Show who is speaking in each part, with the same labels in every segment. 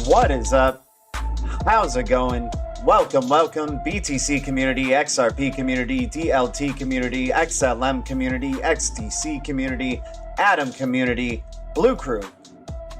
Speaker 1: What is up? How's it going? Welcome, BTC community, XRP community, DLT community, XLM community, XDC community, Atom community, Blue Crew,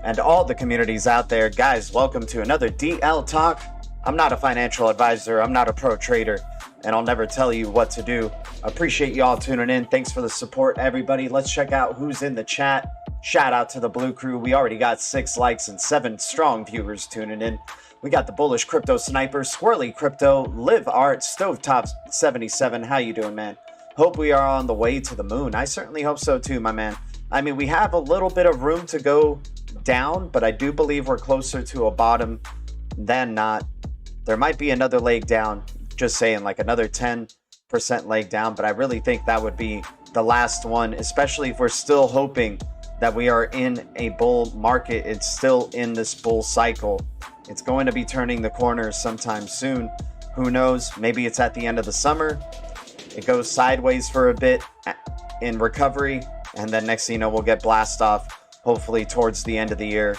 Speaker 1: and all the communities out there. Guys, welcome to another DLTalk. I'm not a financial advisor, I'm not a pro trader, and I'll never tell you what to do. Appreciate you all tuning in. Thanks for the support, everybody. Let's check out who's in the chat. Shout out to the Blue Crew. We already got 6 likes and 7 strong viewers tuning in. We got the Bullish Crypto Sniper, Squirrely Crypto, Live Art, Stovetop 77. How you doing, man? Hope we are on the way to the moon. I certainly hope so too, my man. I mean, we have a little bit of room to go down, but I do believe we're closer to a bottom than not. There might be another leg down, just saying, like another 10% leg down, but I really think that would be the last one, especially if we're still hoping that we are in a bull market. It's still in this bull cycle. It's going to be turning the corner sometime soon. Who knows? Maybe it's at the end of the summer. It goes sideways for a bit in recovery, and then next thing you know, we'll get blast off, hopefully towards the end of the year.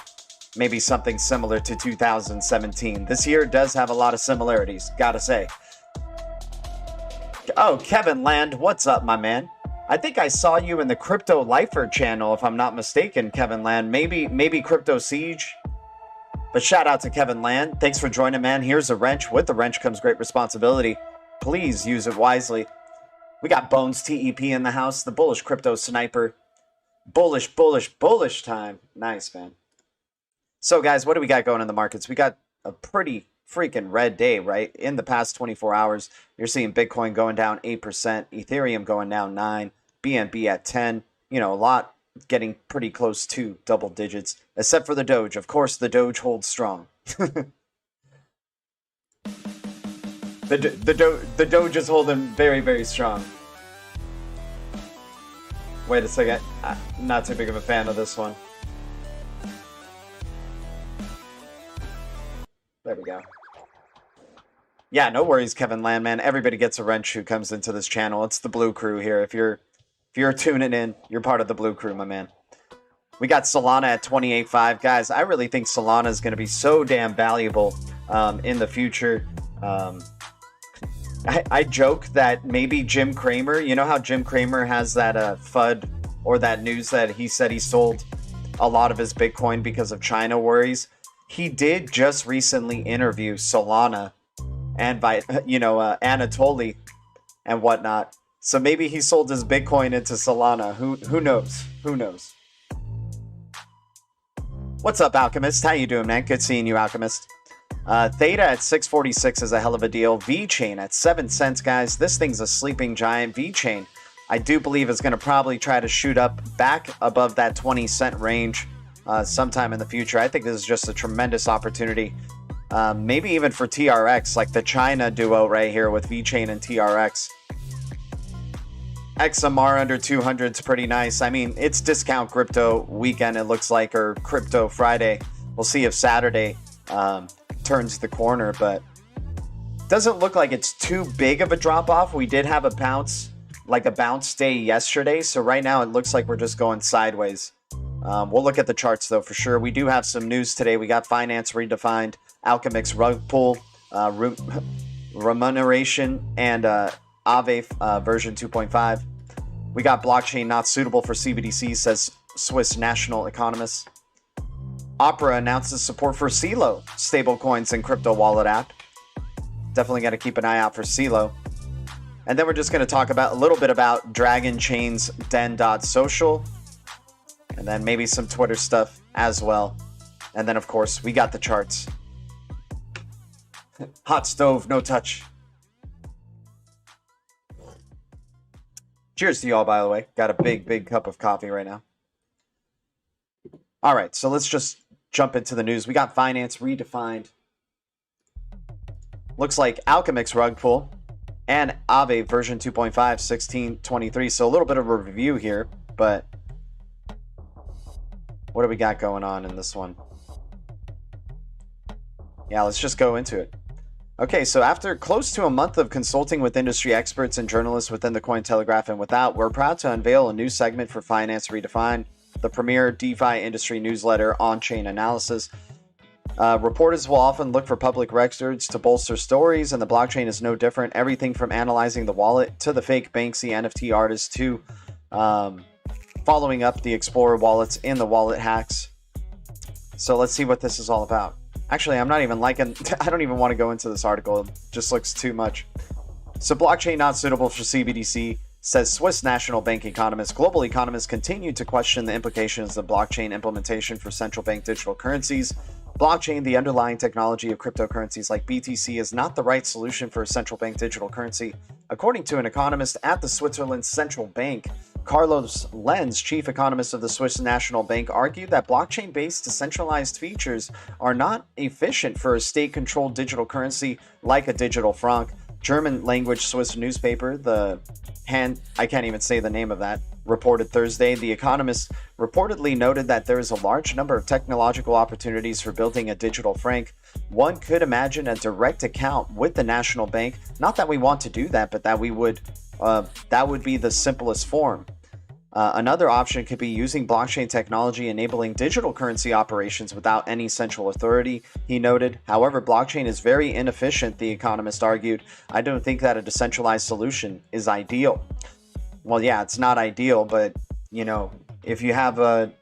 Speaker 1: Maybe something similar to 2017. This year does have a lot of similarities, gotta say. Oh, Kevin Land, what's up, my man? I think I saw you in the Crypto Lifer channel, if I'm not mistaken, Kevin Land. Maybe Crypto Siege. But shout out to Kevin Land. Thanks for joining, man. Here's a wrench. With the wrench comes great responsibility. Please use it wisely. We got Bones TEP in the house, the Bullish Crypto Sniper. Bullish time. Nice, man. So, guys, what do we got going in the markets? We got a pretty freaking red day, right? In the past 24 hours, you're seeing Bitcoin going down 8%, Ethereum going down 9%, BNB at 10%. You know, a lot getting pretty close to double digits, except for the Doge. Of course, the Doge holds strong. the Doge is holding very, very strong. Wait a second. I'm not too big of a fan of this one. There we go. Yeah, no worries, Kevin Land, man. Everybody gets a wrench who comes into this channel. It's the Blue Crew here. If you're tuning in, you're part of the Blue Crew, my man. We got Solana at 28.5. Guys, I really think Solana is going to be so damn valuable in the future. I joke that maybe Jim Cramer, you know how Jim Cramer has that FUD or that news that he said he sold a lot of his Bitcoin because of China worries? He did just recently interview Solana and Anatoly and whatnot. So maybe he sold his Bitcoin into Solana. Who knows? Who knows? What's up, Alchemist? How you doing, man? Good seeing you, Alchemist. Theta at 646 is a hell of a deal. VChain at 7 cents, guys. This thing's a sleeping giant. VChain, I do believe, is going to probably try to shoot up back above that 20-cent range sometime in the future. I think this is just a tremendous opportunity. Maybe even for TRX, like the China duo right here with VChain and TRX. XMR under 200 is pretty nice. I mean, it's discount crypto weekend, it looks like, or crypto Friday. We'll see if Saturday turns the corner, but doesn't look like it's too big of a drop off. We did have a bounce day yesterday, so right now it looks like we're just going sideways. We'll look at the charts though for sure. We do have some news today. We got finance redefined, Alchemix rug pull, remuneration, and Aave version 2.5. We got blockchain not suitable for CBDC, says Swiss national economist. Opera announces support for CELO, stablecoins and crypto wallet app. Definitely got to keep an eye out for CELO. And then we're just going to talk about a little bit about Dragon Chain's den.social. And then maybe some Twitter stuff as well. And then, of course, we got the charts. Hot stove, no touch. Cheers to y'all, by the way. Got a big cup of coffee right now. All right, so let's just jump into the news. We got finance redefined. Looks like Alchemix rug pull and Aave version 2.5, 1623. So a little bit of a review here, but what do we got going on in this one? Yeah, let's just go into it. Okay, so after close to a month of consulting with industry experts and journalists within the Cointelegraph and without, we're proud to unveil a new segment for Finance Redefined, the premier DeFi industry newsletter on-chain analysis. Reporters will often look for public records to bolster stories, and the blockchain is no different. Everything from analyzing the wallet to the fake Banksy NFT artist to following up the Explorer wallets in the wallet hacks. So let's see what this is all about. Actually, I'm not even liking, I don't even want to go into this article. It just looks too much. So blockchain not suitable for CBDC, says Swiss National Bank economist. Global economists continue to question the implications of blockchain implementation for central bank digital currencies. Blockchain, the underlying technology of cryptocurrencies like BTC, is not the right solution for a central bank digital currency. According to an economist at the Switzerland Central Bank, Carlos Lenz, chief economist of the Swiss National Bank, argued that blockchain-based decentralized features are not efficient for a state-controlled digital currency like a digital franc. German-language Swiss newspaper, I can't even say the name of that, reported Thursday. The Economist reportedly noted that there is a large number of technological opportunities for building a digital franc. One could imagine a direct account with the national bank. Not that we want to do that, but that that would be the simplest form. Another option could be using blockchain technology enabling digital currency operations without any central authority, he noted. However, blockchain is very inefficient, the economist argued. I don't think that a decentralized solution is ideal. Well, yeah, it's not ideal, but, you know, if you have a...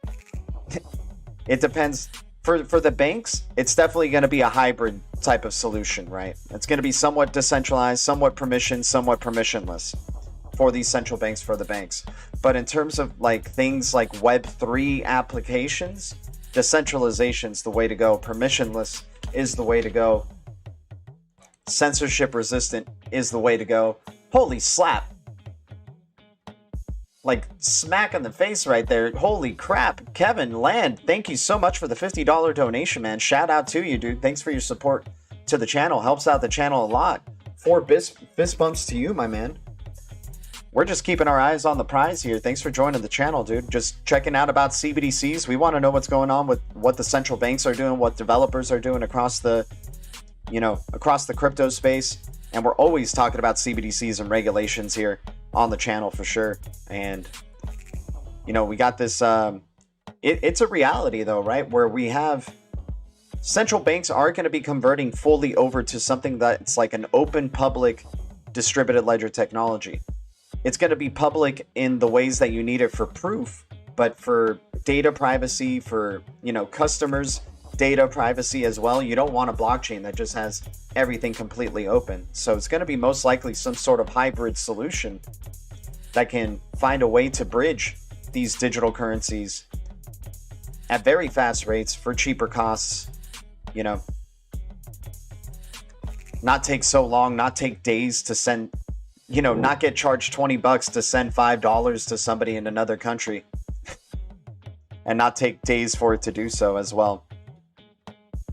Speaker 1: it depends. For the banks, it's definitely going to be a hybrid type of solution, right? It's going to be somewhat decentralized, somewhat permissioned, somewhat permissionless for these central banks, for the banks. But in terms of like things like Web3 applications, decentralization is the way to go. Permissionless is the way to go. Censorship resistant is the way to go. Holy slap. Like smack in the face right there. Holy crap. Kevin Land, thank you so much for the $50 donation, man. Shout out to you, dude. Thanks for your support to the channel. Helps out the channel a lot. 4 fist bumps to you, my man. We're just keeping our eyes on the prize here. Thanks for joining the channel, dude. Just checking out about CBDCs. We want to know what's going on with what the central banks are doing, what developers are doing across the, across the crypto space. And we're always talking about CBDCs and regulations here on the channel for sure. And, we got this, it's a reality though, right? Where we have central banks are going to be converting fully over to something that's like an open public distributed ledger technology. It's going to be public in the ways that you need it for proof, but for data privacy, for, customers' data privacy as well, you don't want a blockchain that just has everything completely open. So it's going to be most likely some sort of hybrid solution that can find a way to bridge these digital currencies at very fast rates for cheaper costs, not take so long, not take days to send, not get charged $20 to send $5 to somebody in another country and not take days for it to do so as well.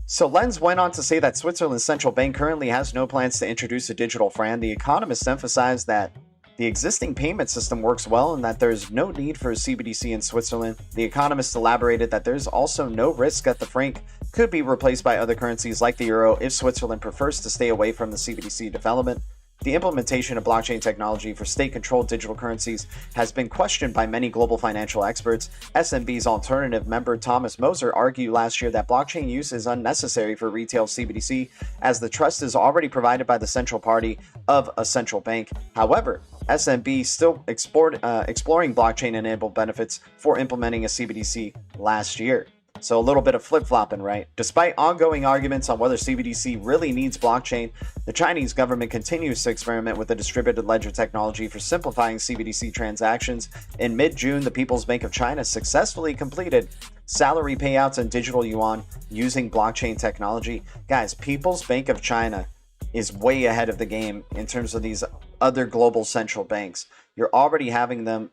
Speaker 1: So Lenz went on to say that Switzerland's central bank currently has no plans to introduce a digital franc. The economist emphasized that the existing payment system works well and that there's no need for a CBDC in Switzerland. The economist elaborated that there's also no risk that the franc could be replaced by other currencies like the euro if Switzerland prefers to stay away from the CBDC development. The implementation of blockchain technology for state-controlled digital currencies has been questioned by many global financial experts. SMB's alternative member Thomas Moser argued last year that blockchain use is unnecessary for retail CBDC as the trust is already provided by the central party of a central bank. However, SMB still exploring blockchain-enabled benefits for implementing a CBDC last year. So a little bit of flip-flopping, right? Despite ongoing arguments on whether CBDC really needs blockchain, the Chinese government continues to experiment with the distributed ledger technology for simplifying CBDC transactions. In mid-June, the People's Bank of China successfully completed salary payouts in digital yuan using blockchain technology. Guys, People's Bank of China is way ahead of the game in terms of these other global central banks. You're already having them,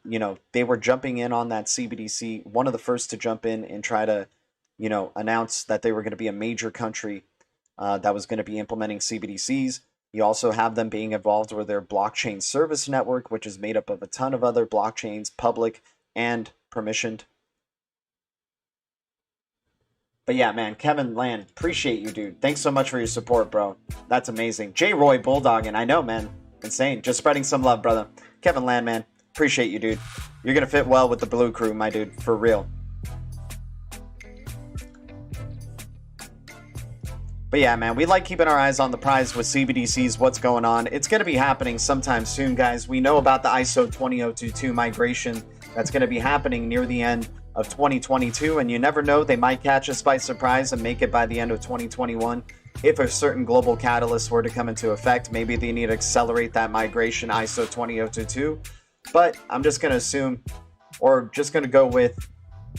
Speaker 1: they were jumping in on that CBDC, one of the first to jump in and try to, announce that they were going to be a major country that was going to be implementing CBDCs. You also have them being involved with their blockchain service network, which is made up of a ton of other blockchains, public and permissioned. But yeah, man, Kevin Land, appreciate you, dude. Thanks so much for your support, bro. That's amazing. J. Roy Bulldogging, I know, man. Insane. Just spreading some love, brother. Kevin Land, man. Appreciate you, dude. You're going to fit well with the Blue Crew, my dude. For real. But yeah, man, we like keeping our eyes on the prize with CBDCs, what's going on. It's going to be happening sometime soon, guys. We know about the ISO 20022 migration that's going to be happening near the end of 2022, and you never know, they might catch us by surprise and make it by the end of 2021. If a certain global catalyst were to come into effect, maybe they need to accelerate that migration ISO 20022. But I'm just going to assume, or just going to go with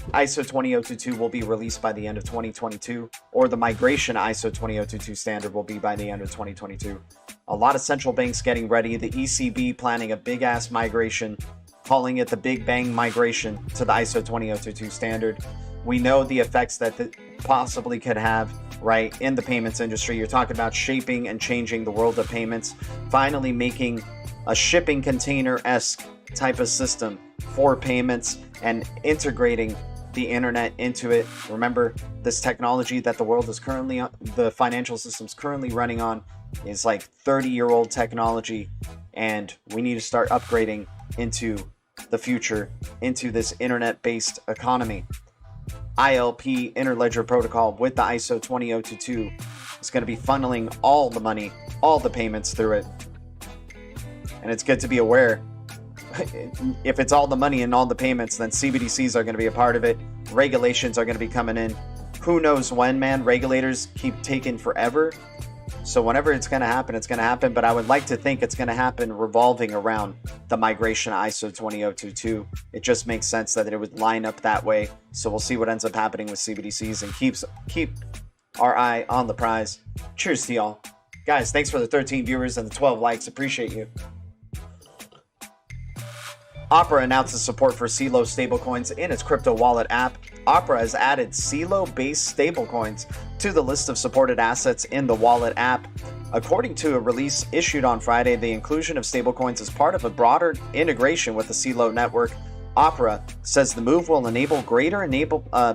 Speaker 1: ISO 20022 will be released by the end of 2022, or the migration ISO 20022 standard will be by the end of 2022. A lot of central banks getting ready, the ECB planning a big ass migration, calling it the Big Bang migration to the ISO 20022 standard. We know the effects that possibly could have, right, in the payments industry. You're talking about shaping and changing the world of payments, finally making a shipping container-esque type of system for payments and integrating the internet into it. Remember, this technology that the world is currently on, the financial system's currently running on, is like 30-year-old technology, and we need to start upgrading into the future, into this internet-based economy. ILP, Interledger Protocol, with the ISO 20022 is going to be funneling all the money, all the payments through it. And it's good to be aware, if it's all the money and all the payments, then CBDCs are going to be a part of it. Regulations are going to be coming in. Who knows when, man? Regulators keep taking forever. So whenever it's going to happen, it's going to happen. But I would like to think it's going to happen revolving around the migration ISO 20022. It just makes sense that it would line up that way. So we'll see what ends up happening with CBDCs and keep our eye on the prize. Cheers to y'all. Guys, thanks for the 13 viewers and the 12 likes. Appreciate you. Opera announces support for CELO stablecoins in its crypto wallet app. Opera has added CELO-based stablecoins to the list of supported assets in the wallet app. According to a release issued on Friday, the inclusion of stablecoins is part of a broader integration with the CELO network. Opera says the move will enable greater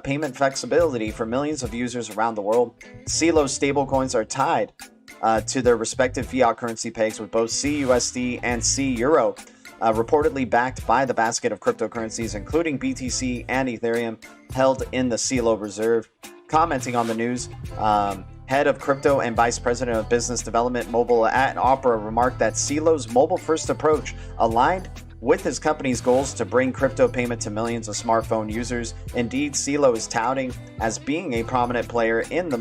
Speaker 1: payment flexibility for millions of users around the world. CELO stablecoins are tied to their respective fiat currency pegs, with both CUSD and CEuro. Reportedly backed by the basket of cryptocurrencies, including BTC and Ethereum, held in the CELO reserve. Commenting on the news, head of crypto and vice president of business development mobile at Opera remarked that CELO's mobile-first approach aligned with his company's goals to bring crypto payment to millions of smartphone users. Indeed, CELO is touting as being a prominent player in the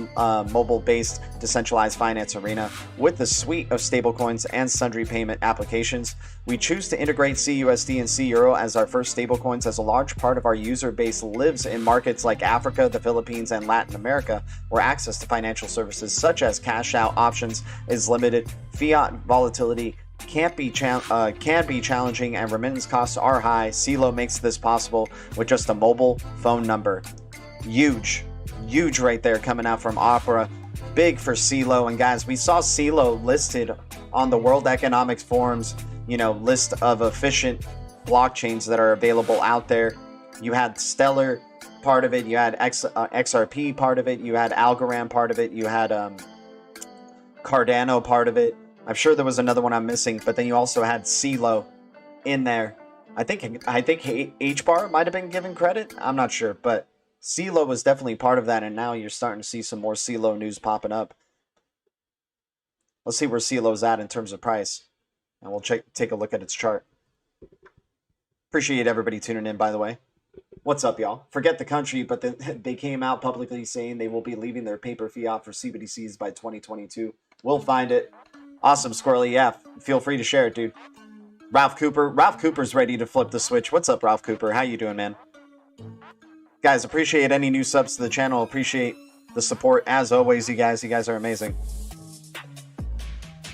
Speaker 1: mobile-based decentralized finance arena with the suite of stablecoins and sundry payment applications. We choose to integrate CUSD and CEuro as our first stablecoins, as a large part of our user base lives in markets like Africa, the Philippines, and Latin America, where access to financial services such as cash out options is limited. Fiat volatility can be challenging, and remittance costs are high. CELO makes this possible with just a mobile phone number. Huge right there coming out from Opera. Big for CELO. And guys, we saw CELO listed on the World Economic Forum's list of efficient blockchains that are available out there. You had Stellar part of it, you had XRP part of it, you had Algorand part of it, you had Cardano part of it. I'm sure there was another one I'm missing, but then you also had CELO in there. I think HBAR might have been given credit. I'm not sure, but CELO was definitely part of that, and now you're starting to see some more CELO news popping up. Let's see where CELO's at in terms of price. and we'll take a look at its chart. Appreciate everybody tuning in, by the way. What's up, y'all? Forget the country, but they came out publicly saying they will be leaving their paper fiat for CBDCs by 2022. We'll find it. Awesome, Squirrely. Yeah, feel free to share it, dude. Ralph Cooper's ready to flip the switch. What's up, Ralph Cooper? How you doing, man? Guys, appreciate any new subs to the channel. Appreciate the support. As always, you guys are amazing.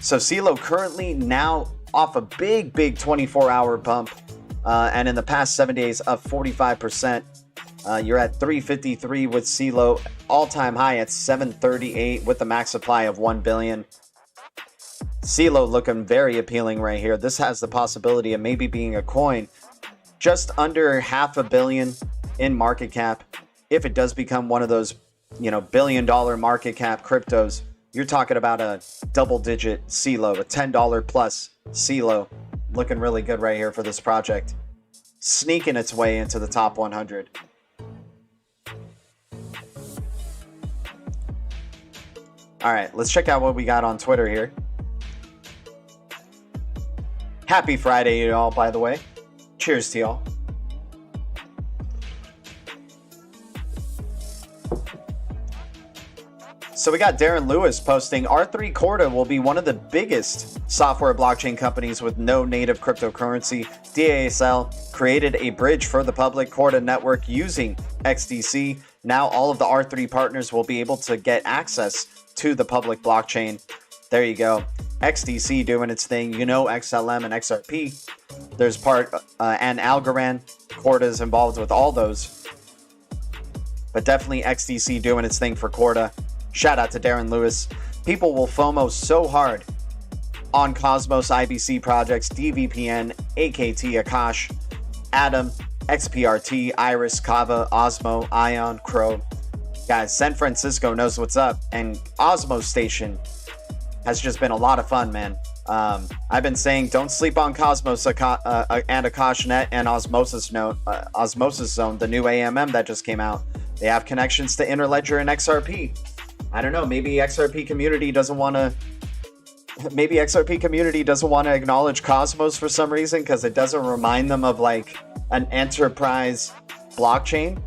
Speaker 1: So CELO currently now off a big 24-hour bump. And in the past 7 days, up 45%. You're at 353 with CELO, all-time high at 738 with the max supply of 1 billion. CELO looking very appealing right here. This has the possibility of maybe being a coin just under $500 million in market cap. If it does become one of those, billion-dollar market cap cryptos, you're talking about a double-digit CELO, a $10 plus CELO. Looking really good right here for this project. Sneaking its way into the top 100. All right, let's check out what we got on Twitter here. Happy Friday, y'all, by the way. Cheers to y'all. So we got Darren Lewis posting, R3 Corda will be one of the biggest software blockchain companies with no native cryptocurrency. DASL created a bridge for the public Corda network using XDC. Now all of the R3 partners will be able to get access to the public blockchain. There you go. XDC doing its thing. XLM and XRP. There's and Algorand. Corda is involved with all those. But definitely XDC doing its thing for Corda. Shout out to Darren Lewis. People will FOMO so hard on Cosmos IBC projects, DVPN, AKT, Akash, Atom, XPRT, Iris, Kava, OSMO, Ion, Crow. Guys, San Francisco knows what's up, and Osmo Station has just been a lot of fun, man. I've been saying don't sleep on Cosmos and AkashNet and Osmosis Zone, the new AMM that just came out. They have connections to Interledger and XRP. I don't know, maybe XRP community doesn't want to acknowledge Cosmos for some reason because it doesn't remind them of like an enterprise blockchain.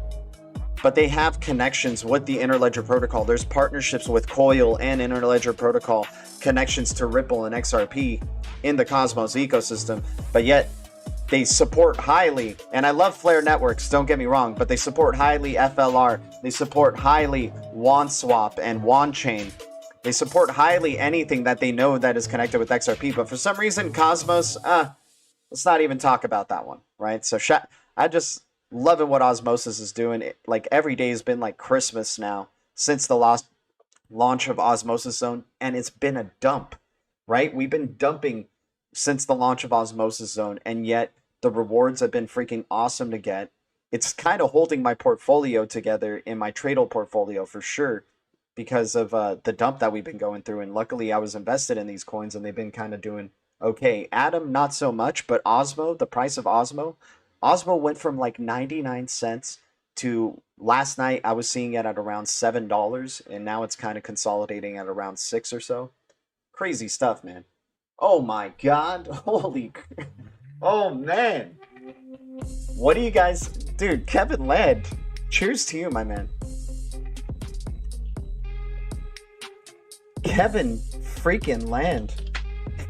Speaker 1: But they have connections with the Interledger protocol. There's partnerships with Coil and Interledger protocol, connections to Ripple and XRP in the Cosmos ecosystem. But yet they support highly, and I love Flare networks, don't get me wrong, but they support highly FLR. They support highly WanSwap and WanChain. They support highly anything that they know that is connected with XRP. But for some reason, Cosmos, let's not even talk about that one, right? So I just loving what Osmosis is doing. Like every day has been like Christmas now since the launch of Osmosis Zone, and it's been a dump, right? We've been dumping since the launch of Osmosis Zone, and yet the rewards have been freaking awesome to get. It's kind of holding my portfolio together in my Tradle portfolio for sure because of the dump that we've been going through. And luckily I was invested in these coins and they've been kind of doing okay. Atom, not so much, but Osmo, the price of Osmo went from like 99 cents to last night I was seeing it at around $7, and now it's kind of consolidating at around 6 or so. Crazy stuff, man. Oh my God. Holy. Oh man. What do you guys, dude, Kevin Land, cheers to you, my man. Kevin freaking Land.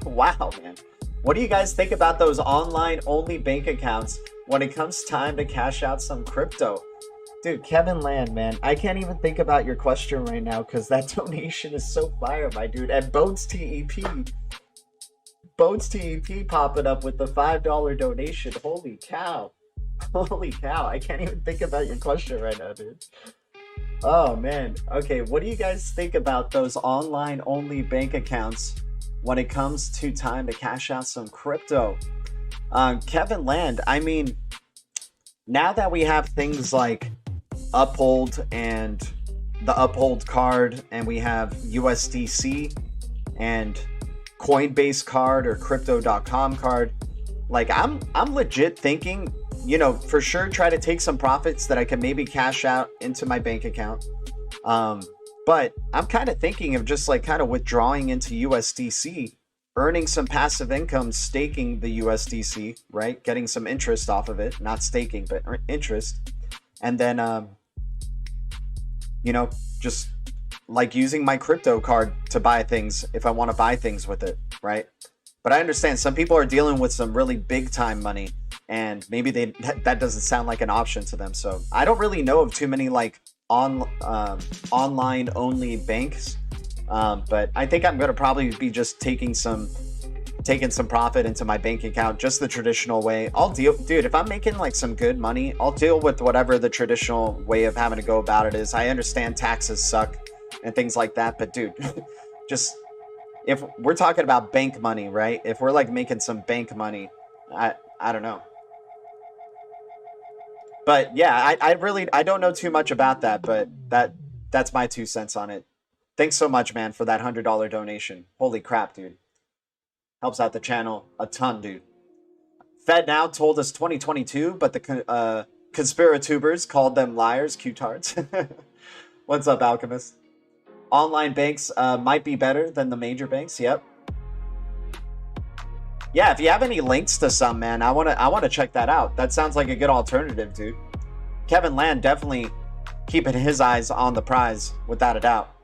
Speaker 1: Wow, man. What do you guys think about those online only bank accounts when it comes time to cash out some crypto? Dude, Kevin Land, man, I can't even think about your question right now because that donation is so fire, my dude. And Bones TEP popping up with the $5 donation. Holy cow. Holy cow. I can't even think about your question right now, dude. Oh, man. Okay, what do you guys think about those online only bank accounts when it comes to time to cash out some crypto? Kevin Land, I mean, now that we have things like Uphold and the Uphold card, and we have USDC and Coinbase card or Crypto.com card, like I'm legit thinking, for sure try to take some profits that I can maybe cash out into my bank account. But I'm kind of thinking of just like kind of withdrawing into USDC earning some passive income, staking the USDC, right? Getting some interest off of it, not staking, but interest. And then, you know, just like using my crypto card to buy things if I want to buy things with it, right? But I understand some people are dealing with some really big time money, and maybe that doesn't sound like an option to them. So I don't really know of too many like online only banks, but I think I'm going to probably be just taking some profit into my bank account just the traditional way. I'll deal, dude, if I'm making like some good money, I'll deal with whatever the traditional way of having to go about it is. I understand taxes suck and things like that, but dude, just if we're talking about bank money, right? If we're like making some bank money, I don't know. But yeah, I don't know too much about that, but that's my 2 cents on it. Thanks so much, man, for that $100 donation. Holy crap, dude. Helps out the channel a ton, dude. Fed Now told us 2022, but the conspiratubers called them liars, Q-tards. What's up, Alchemist? Online banks might be better than the major banks. Yep. Yeah, if you have any links to some, man, I wanna check that out. That sounds like a good alternative, dude. Kevin Land definitely keeping his eyes on the prize, without a doubt.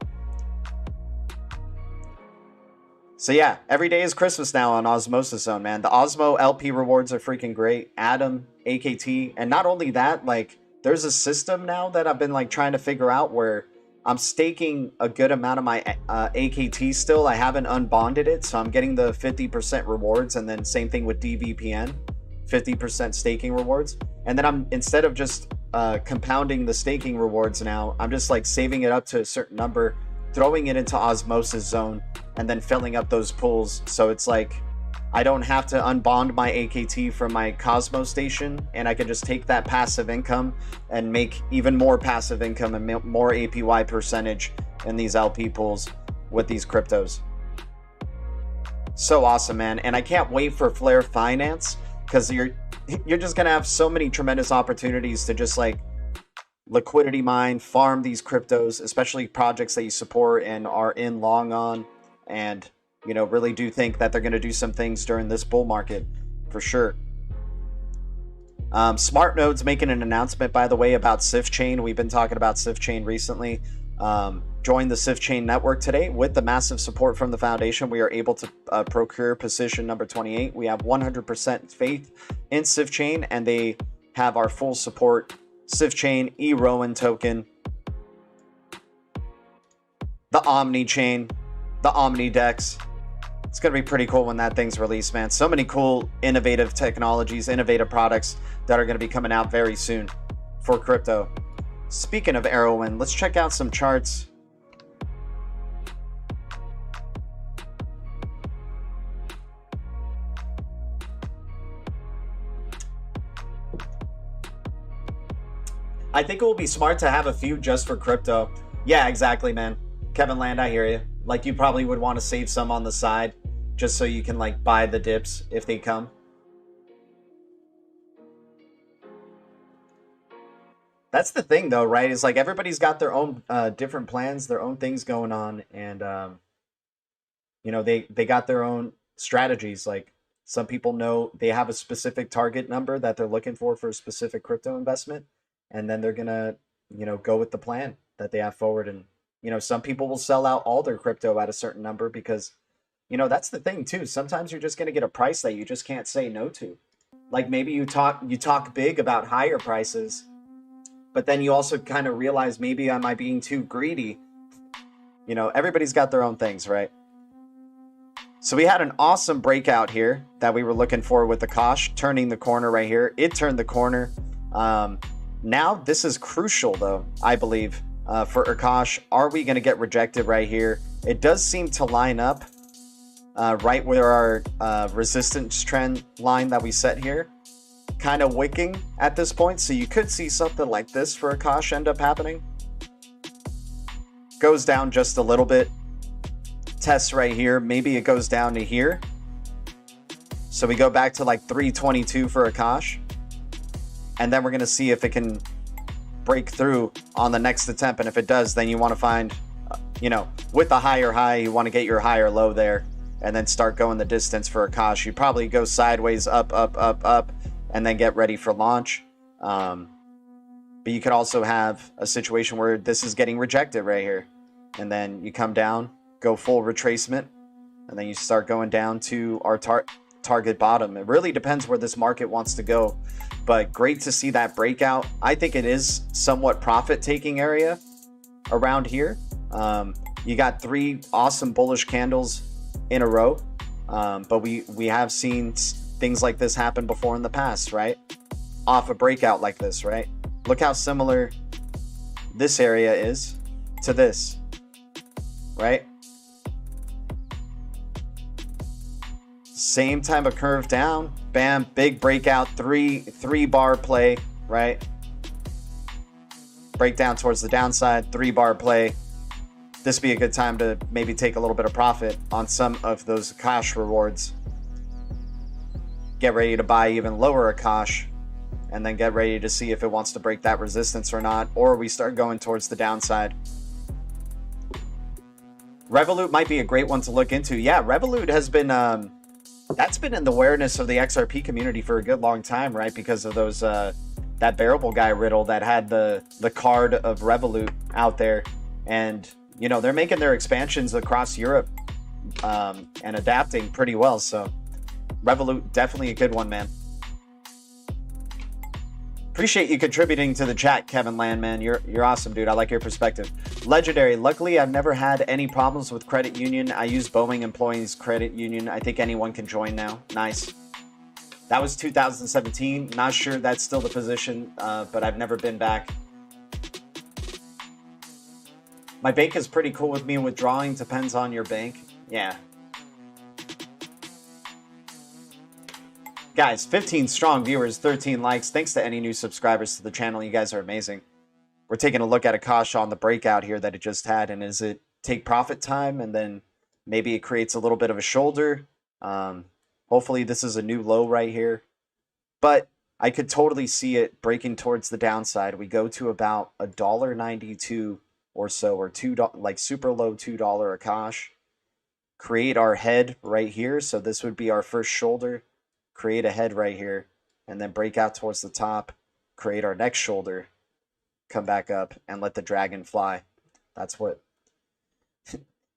Speaker 1: So yeah, every day is Christmas now on Osmosis Zone, man. The Osmo LP rewards are freaking great. Atom, AKT, and not only that, like there's a system now that I've been like trying to figure out where I'm staking a good amount of my AKT still. I haven't unbonded it, so I'm getting the 50% rewards, and then same thing with DVPN, 50% staking rewards. And then I'm, instead of just compounding the staking rewards now, I'm just like saving it up to a certain number, throwing it into Osmosis Zone, and then filling up those pools. So it's like I don't have to unbond my AKT from my Cosmos station, and I can just take that passive income and make even more passive income and more APY percentage in these LP pools with these cryptos. So awesome, man. And I can't wait for Flare Finance, because you're just gonna have so many tremendous opportunities to just like liquidity mine, farm these cryptos, especially projects that you support and are in long on, and you know, really do think that they're going to do some things during this bull market for sure. Smart Node's making an announcement, by the way, about VChain. We've been talking about VChain recently. Join the VChain network today. With the massive support from the foundation, we are able to procure position number 28. We have 100% faith in VChain, and they have our full support. VChain, eRowan token, the Omni chain, the Omni Dex. It's going to be pretty cool when that thing's released, man. So many cool, innovative technologies, innovative products that are going to be coming out very soon for crypto. Speaking of eRowan, let's check out some charts. I think it will be smart to have a few just for crypto. Yeah, exactly, man. Kevin Land, I hear you. Like, you probably would want to save some on the side just so you can like buy the dips if they come. That's the thing though, right? Is like everybody's got their own different plans, their own things going on, and you know, they got their own strategies. Like some people know they have a specific target number that they're looking for a specific crypto investment, and then they're gonna, you know, go with the plan that they have forward. And you know, some people will sell out all their crypto at a certain number because, you know, that's the thing too. Sometimes you're just going to get a price that you just can't say no to. Like maybe you talk big about higher prices, but then you also kind of realize maybe am I being too greedy? You know, everybody's got their own things, right? So we had an awesome breakout here that we were looking for with the Kosh turning the corner right here. It turned the corner. Now this is crucial though, I believe. For Akash, are we going to get rejected right here? It does seem to line up right where our resistance trend line that we set here, kind of wicking at this point. So you could see something like this for Akash end up happening. Goes down just a little bit. Tests right here. Maybe it goes down to here. So we go back to like 322 for Akash. And then we're going to see if it can break through on the next attempt, and if it does, then you want to find, you know, with a higher high, you want to get your higher low there and then start going the distance for Akash. You'd probably go sideways, up, and then get ready for launch. But you could also have a situation where this is getting rejected right here, and then you come down, go full retracement, and then you start going down to our target bottom. It really depends where this market wants to go, but great to see that breakout. I think it is somewhat profit taking area around here. You got 3 awesome bullish candles in a row, but we have seen things like this happen before in the past, right? Off a breakout like this, right? Look how similar this area is to this, right? Same type of curve down, bam, big breakout, three bar play, right? Breakdown towards the downside, 3 bar play. This would be a good time to maybe take a little bit of profit on some of those Akash rewards. Get ready to buy even lower Akash, and then get ready to see if it wants to break that resistance or not, or we start going towards the downside. Revolut might be a great one to look into. Yeah, Revolut has been that's been in the awareness of the XRP community for a good long time, right? Because of those that bearable guy riddle that had the card of Revolut out there, and you know, they're making their expansions across Europe and adapting pretty well. So Revolut, definitely a good one, man. Appreciate you contributing to the chat, Kevin Landman. You're awesome, dude. I like your perspective. Legendary. Luckily, I've never had any problems with credit union. I use Boeing Employees Credit Union. I think anyone can join now. Nice. That was 2017. Not sure that's still the position, but I've never been back. My bank is pretty cool with me withdrawing. Depends on your bank. Yeah. Guys, 15 strong viewers, 13 likes. Thanks to any new subscribers to the channel. You guys are amazing. We're taking a look at Akash on the breakout here that it just had. And is it take profit time? And then maybe it creates a little bit of a shoulder. Hopefully this is a new low right here. But I could totally see it breaking towards the downside. We go to about $1.92 or so, or $2, like super low $2 Akash. Create our head right here. So this would be our first shoulder. Create a head right here, and then break out towards the top, create our next shoulder, come back up, and let the dragon fly. That's what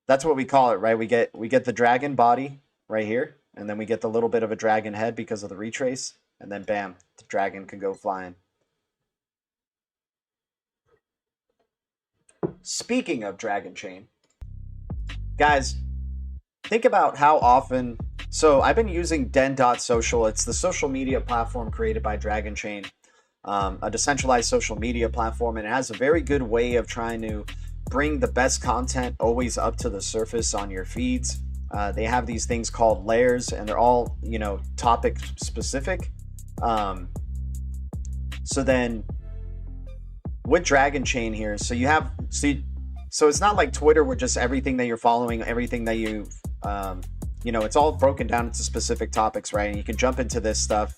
Speaker 1: we call it, right? We get the dragon body right here, and then we get the little bit of a dragon head because of the retrace, and then bam, the dragon can go flying. Speaking of Dragon Chain, guys, think about how often. So I've been using den.social. It's the social media platform created by Dragon Chain, a decentralized social media platform, and it has a very good way of trying to bring the best content always up to the surface on your feeds. They have these things called layers, and they're all, you know, topic specific. So then with Dragon Chain here, so you have, so it's not like Twitter where just everything that you're following, everything that you you know, it's all broken down into specific topics, right? And you can jump into this stuff,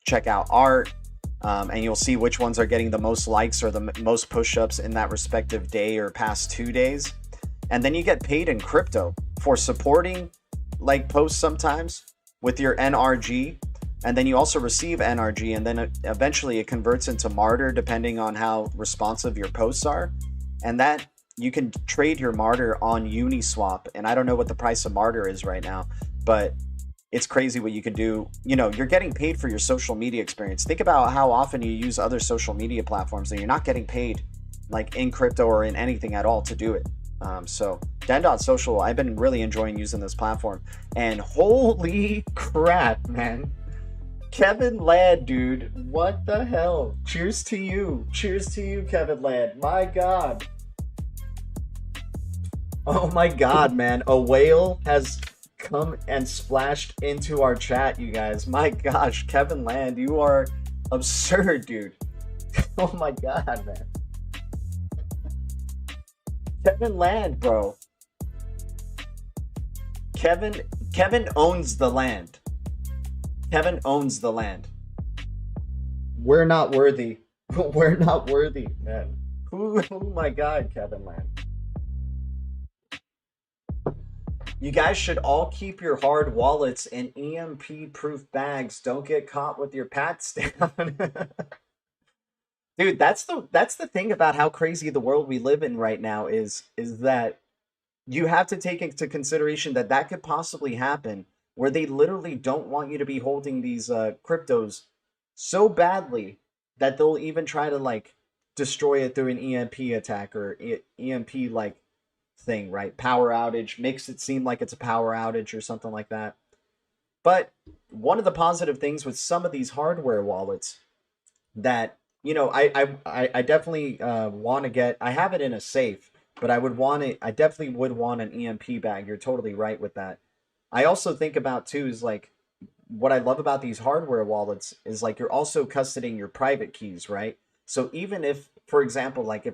Speaker 1: check out art, and you'll see which ones are getting the most likes or the most push-ups in that respective day or past 2 days. And then you get paid in crypto for supporting like posts sometimes with your NRG. And then you also receive NRG, and then eventually it converts into Martyr depending on how responsive your posts are. And that you can trade your Martyr on Uniswap, and I don't know what the price of Martyr is right now, but it's crazy what you can do. You know, you're getting paid for your social media experience. Think about how often you use other social media platforms and you're not getting paid like in crypto or in anything at all to do it. So den.social, I've been really enjoying using this platform, and holy crap, man. Kevin Ladd, dude, what the hell? Cheers to you. Cheers to you, Kevin Ladd. My God. Oh my God, man. A whale has come and splashed into our chat, you guys. My gosh, Kevin Ladd, you are absurd, dude. Oh my God, man. Kevin Ladd, bro. Kevin owns the land. Kevin owns the land. We're not worthy. We're not worthy, man. Oh my God, Kevin Ladd. You guys should all keep your hard wallets in EMP-proof bags. Don't get caught with your pats down. Dude, that's the thing about how crazy the world we live in right now is that you have to take into consideration that that could possibly happen, where they literally don't want you to be holding these cryptos so badly that they'll even try to like destroy it through an EMP attack or EMP like thing, right? Power outage makes it seem like it's a power outage or something like that. But one of the positive things with some of these hardware wallets that, you know, I definitely want to get, I have it in a safe, but I definitely would want an EMP bag. You're totally right with that. I also think about too is like, what I love about these hardware wallets is like you're also custodying your private keys, right? So even if, for example, like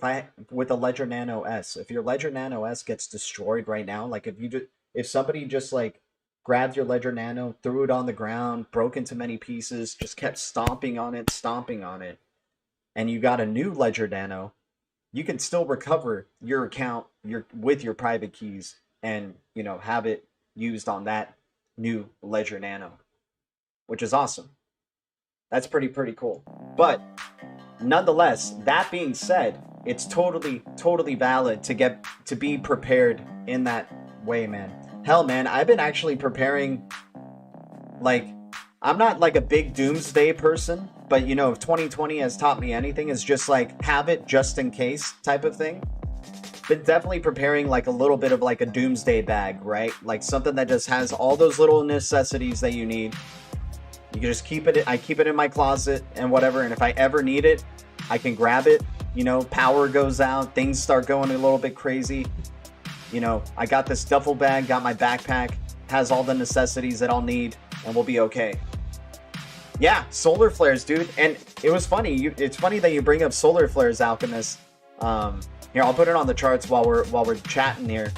Speaker 1: with a Ledger Nano S, if your Ledger Nano S gets destroyed right now, like if somebody just like grabbed your Ledger Nano, threw it on the ground, broke into many pieces, just kept stomping on it, and you got a new Ledger Nano, you can still recover your account with your private keys and, you know, have it used on that new Ledger Nano, which is awesome. That's pretty cool. But nonetheless, that being said, it's totally valid to be prepared in that way, man. Hell, man, I've been actually preparing, like, I'm not like a big doomsday person, but you know, if 2020 has taught me anything, is just like have it just in case type of thing. Been definitely preparing like a little bit of like a doomsday bag, right? Like something that just has all those little necessities that you need. You can just keep it, I keep it in my closet and whatever, and if I ever need it, I can grab it. You know, power goes out, things start going a little bit crazy. You know, I got this duffel bag, got my backpack, has all the necessities that I'll need, and we'll be okay. Yeah, solar flares, dude. And it was funny. It's funny that you bring up solar flares, Alchemist. Here, I'll put it on the charts while we're chatting here.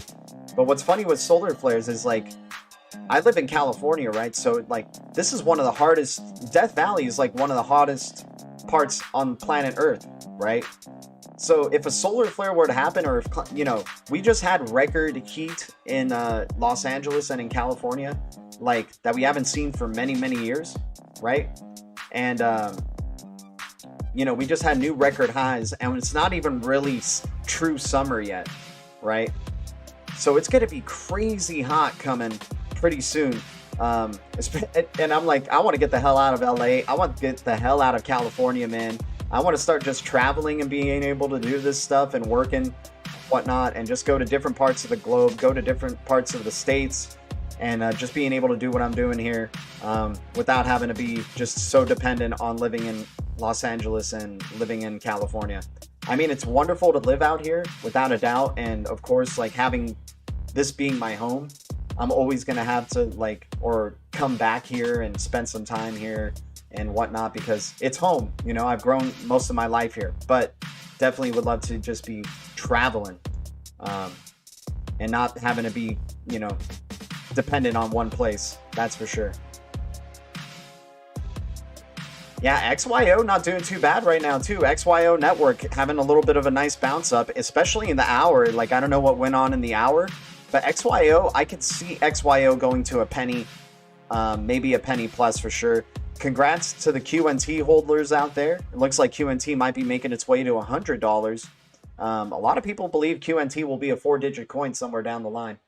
Speaker 1: But what's funny with solar flares is like, I live in California, right? So like, this is one of the hardest. Death Valley is like one of the hottest parts on planet Earth, right? So if a solar flare were to happen, or if, you know, we just had record heat in Los Angeles and in California, like that we haven't seen for many years, right? And you know, we just had new record highs, and it's not even really true summer yet, right? So it's gonna be crazy hot coming pretty soon. And I'm like, I want to get the hell out of LA. I want to get the hell out of California, man. I want to start just traveling and being able to do this stuff and working, whatnot, and just go to different parts of the globe, go to different parts of the states, and just being able to do what I'm doing here without having to be just so dependent on living in Los Angeles and living in California. I mean, it's wonderful to live out here, without a doubt, and of course, like having this being my home, I'm always gonna have to like, or come back here and spend some time here and whatnot, because it's home. You know, I've grown most of my life here, but definitely would love to just be traveling and not having to be, you know, dependent on one place. That's for sure. Yeah, XYO not doing too bad right now too. XYO network having a little bit of a nice bounce up, especially in the hour. Like, I don't know what went on in the hour, but XYO, I could see XYO going to a penny, maybe a penny plus for sure. Congrats to the QNT holders out there. It looks like QNT might be making its way to $100. A lot of people believe QNT will be a 4-digit coin somewhere down the line.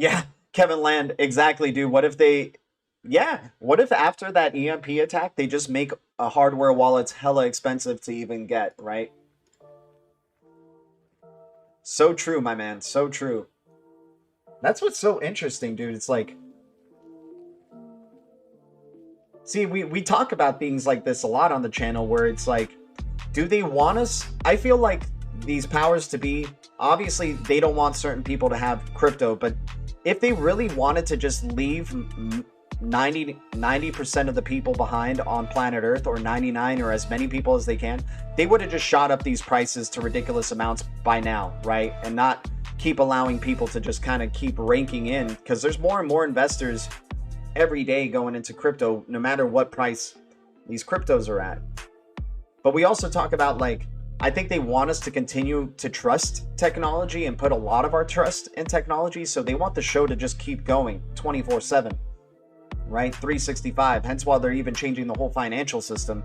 Speaker 1: Yeah, Kevin Land, exactly, dude. What if they, yeah, what if after that EMP attack, they just make a hardware wallet hella expensive to even get, right? So true, my man, so true. That's what's so interesting, dude. It's like, see, we talk about things like this a lot on the channel, where it's like, do they want us? I feel like these powers to be, obviously they don't want certain people to have crypto, but if they really wanted to just leave 90% of the people behind on planet Earth, or 99, or as many people as they can, they would have just shot up these prices to ridiculous amounts by now, right? And not keep allowing people to just kind of keep ranking in, because there's more and more investors every day going into crypto, no matter what price these cryptos are at. But we also talk about, like, I think they want us to continue to trust technology and put a lot of our trust in technology. So they want the show to just keep going 24/7, right? 365. Hence why they're even changing the whole financial system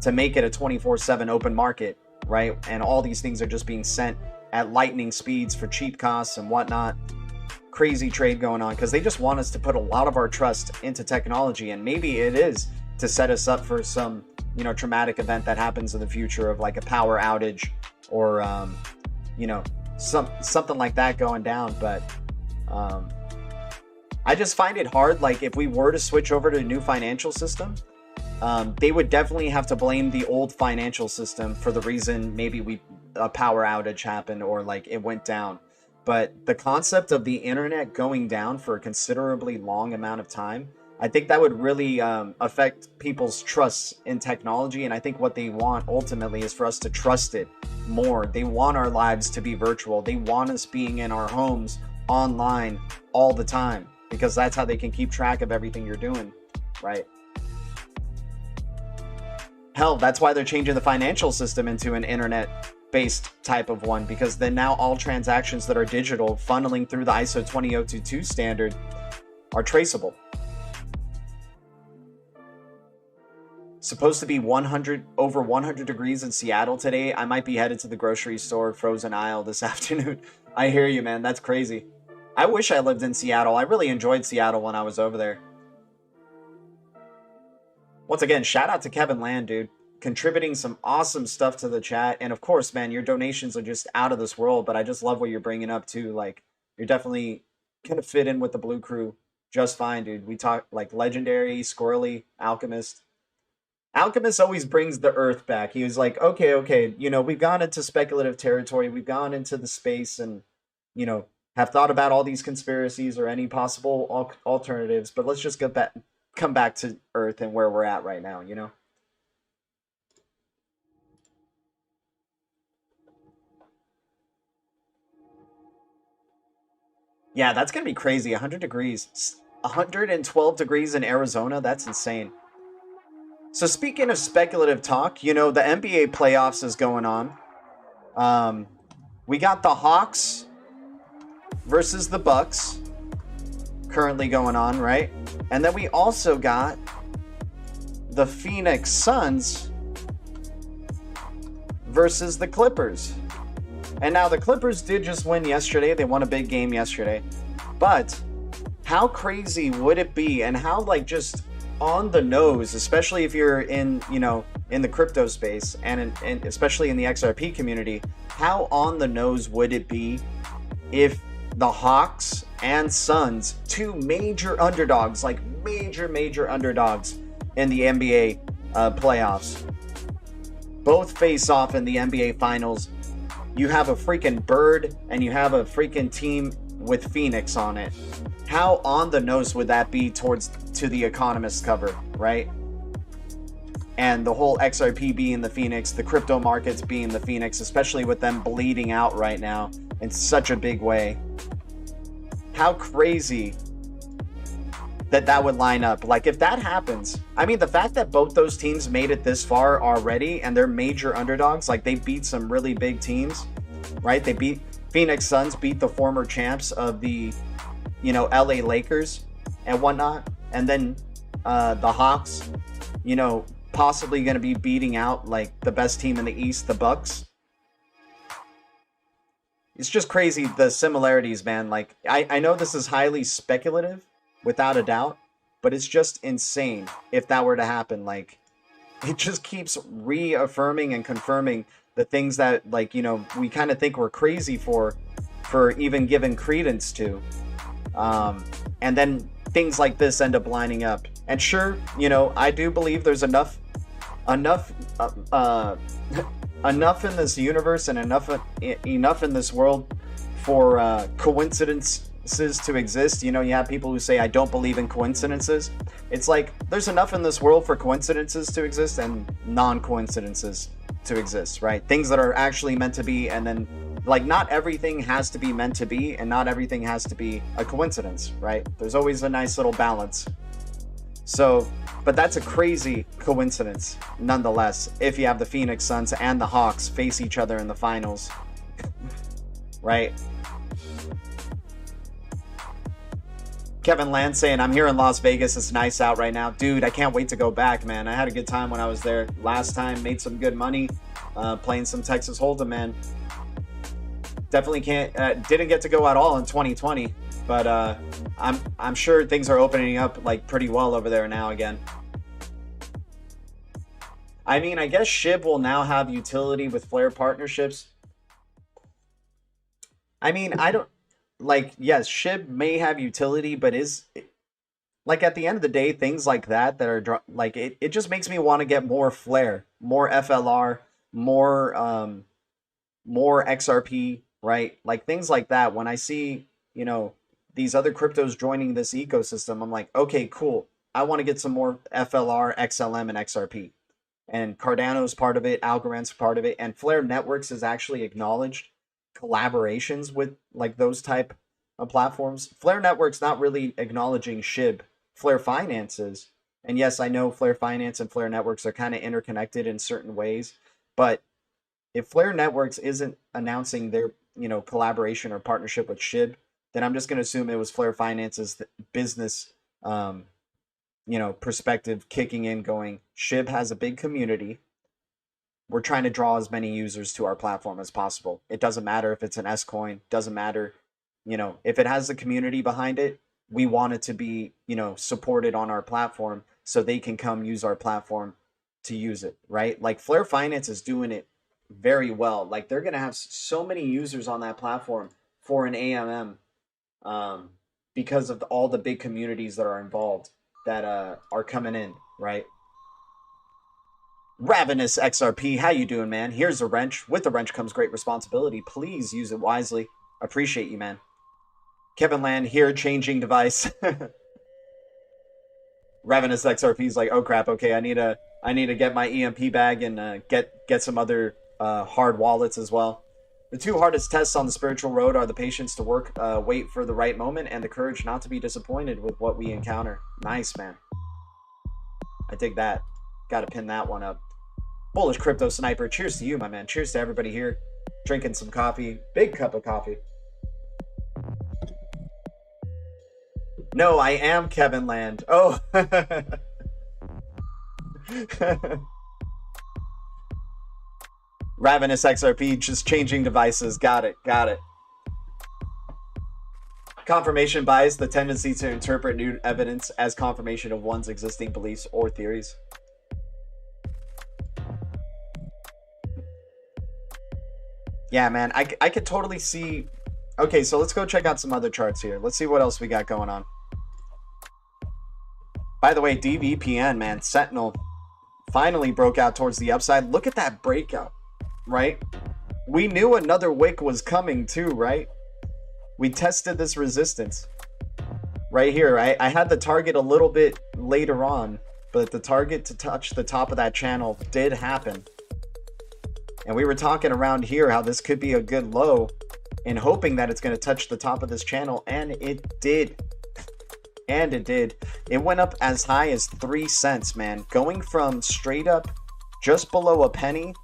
Speaker 1: to make it a 24/7 open market, right? And all these things are just being sent at lightning speeds for cheap costs and whatnot. Crazy trade going on because they just want us to put a lot of our trust into technology. And maybe it is to set us up for some, you know, traumatic event that happens in the future of like a power outage or, you know, something like that going down. But I just find it hard. Like if we were to switch over to a new financial system, they would definitely have to blame the old financial system for the reason maybe a power outage happened or like it went down. But the concept of the internet going down for a considerably long amount of time, I think that would really affect people's trust in technology. And I think what they want ultimately is for us to trust it more. They want our lives to be virtual. They want us being in our homes online all the time because that's how they can keep track of everything you're doing, right? Hell, that's why they're changing the financial system into an internet-based type of one, because then now all transactions that are digital funneling through the ISO 20022 standard are traceable. Supposed to be over 100 degrees in Seattle today. I might be headed to the grocery store, frozen aisle this afternoon. I hear you, man. That's crazy. I wish I lived in Seattle. I really enjoyed Seattle when I was over there. Once again, shout out to Kevin Land, dude. Contributing some awesome stuff to the chat. And of course, man, your donations are just out of this world. But I just love what you're bringing up, too. Like, you're definitely going to fit in with the Blue Crew just fine, dude. We talk like Legendary, Squirrely, Alchemist. Alchemist always brings the earth back. He was like, okay, you know, we've gone into speculative territory. We've gone into the space and, you know, have thought about all these conspiracies or any possible alternatives. But let's just come back to earth and where we're at right now, you know? Yeah, that's going to be crazy. 100 degrees. 112 degrees in Arizona. That's insane. So speaking of speculative talk, you know, the NBA playoffs is going on. We got the Hawks versus the Bucks currently going on, right? And then we also got the Phoenix Suns versus the Clippers. And now the Clippers did just win yesterday. They won a big game yesterday. But how crazy would it be, and how like just on the nose, especially if you're in, you know, in the crypto space and especially in the XRP community, how on the nose would it be if the Hawks and Suns, two major underdogs, like major underdogs in the NBA playoffs, both face off in the NBA finals? You have a freaking bird and you have a freaking team with Phoenix on it. How on the nose would that be to the Economist cover, right? And the whole XRP being the Phoenix, the crypto markets being the Phoenix, especially with them bleeding out right now in such a big way. How crazy that would line up. Like if that happens, I mean, the fact that both those teams made it this far already and they're major underdogs, like they beat some really big teams, right? They beat Phoenix Suns, beat the former champs of the, you know, LA Lakers and whatnot. And then the Hawks, you know, possibly going to be beating out like the best team in the East, the Bucks. It's just crazy, the similarities, man. Like I know this is highly speculative, without a doubt, but it's just insane if that were to happen. Like it just keeps reaffirming and confirming the things that, like, you know, we kind of think we're crazy for even giving credence to. And then things like this end up lining up. And sure, you know, I do believe there's enough in this universe and enough in this world for coincidences to exist. You know, you have people who say, I don't believe in coincidences. It's like there's enough in this world for coincidences to exist and non-coincidences to exist, right? Things that are actually meant to be, and then like not everything has to be meant to be, and not everything has to be a coincidence, right? There's always a nice little balance. So, but that's a crazy coincidence nonetheless, if you have the Phoenix Suns and the Hawks face each other in the finals, right? Kevin Land saying, I'm here in Las Vegas. It's nice out right now. Dude, I can't wait to go back, man. I had a good time when I was there last time. Made some good money playing some Texas Hold'em, man. Definitely didn't get to go at all in 2020. But I'm sure things are opening up like pretty well over there now again. I mean, I guess SHIB will now have utility with Flare partnerships. I mean, I don't... Like, yes, SHIB may have utility, but is like at the end of the day, things like that are like it just makes me want to get more Flare, more FLR, more XRP, right? Like things like that. When I see, you know, these other cryptos joining this ecosystem, I'm like, okay, cool. I want to get some more FLR, XLM, and XRP. And Cardano's part of it, Algorand's part of it, and Flare Networks has actually acknowledged collaborations with like those type of platforms. Flare Network's not really acknowledging SHIB. Flare Finances, and yes, I know Flare Finance and Flare Networks are kind of interconnected in certain ways, but if Flare Networks isn't announcing their, you know, collaboration or partnership with SHIB, then I'm just going to assume it was Flare Finance's business, you know, perspective kicking in, going, SHIB has a big community. We're trying to draw as many users to our platform as possible. It doesn't matter if it's an S coin, doesn't matter, you know, if it has the community behind it, we want it to be, you know, supported on our platform so they can come use our platform to use it, right? Like Flare Finance is doing it very well. Like they're going to have so many users on that platform for an AMM because of all the big communities that are involved that are coming in, right? Ravenous XRP, how you doing, man? Here's a wrench. With the wrench comes great responsibility. Please use it wisely. Appreciate you, man. Kevin Land here, changing device. Ravenous XRP is like, oh crap, okay, I need to get my EMP bag and get some other hard wallets as well. The two hardest tests on the spiritual road are the patience to work, wait for the right moment, and the courage not to be disappointed with what we encounter. Nice, man. I dig that. Got to pin that one up. Bullish Crypto Sniper, cheers to you, my man. Cheers to everybody here. Drinking some coffee. Big cup of coffee. No, I am Kevin Land. Oh. Ravenous XRP, just changing devices. Got it. Got it. Confirmation bias, the tendency to interpret new evidence as confirmation of one's existing beliefs or theories. Yeah, man, I could totally see... Okay, so let's go check out some other charts here. Let's see what else we got going on. By the way, DVPN, man, Sentinel finally broke out towards the upside. Look at that breakout, right? We knew another wick was coming too, right? We tested this resistance right here. I had the target a little bit later on, but the target to touch the top of that channel did happen. And we were talking around here how this could be a good low and hoping that it's going to touch the top of this channel, and it did. And it did. It went up as high as 3 cents, man. Going from straight up just below a penny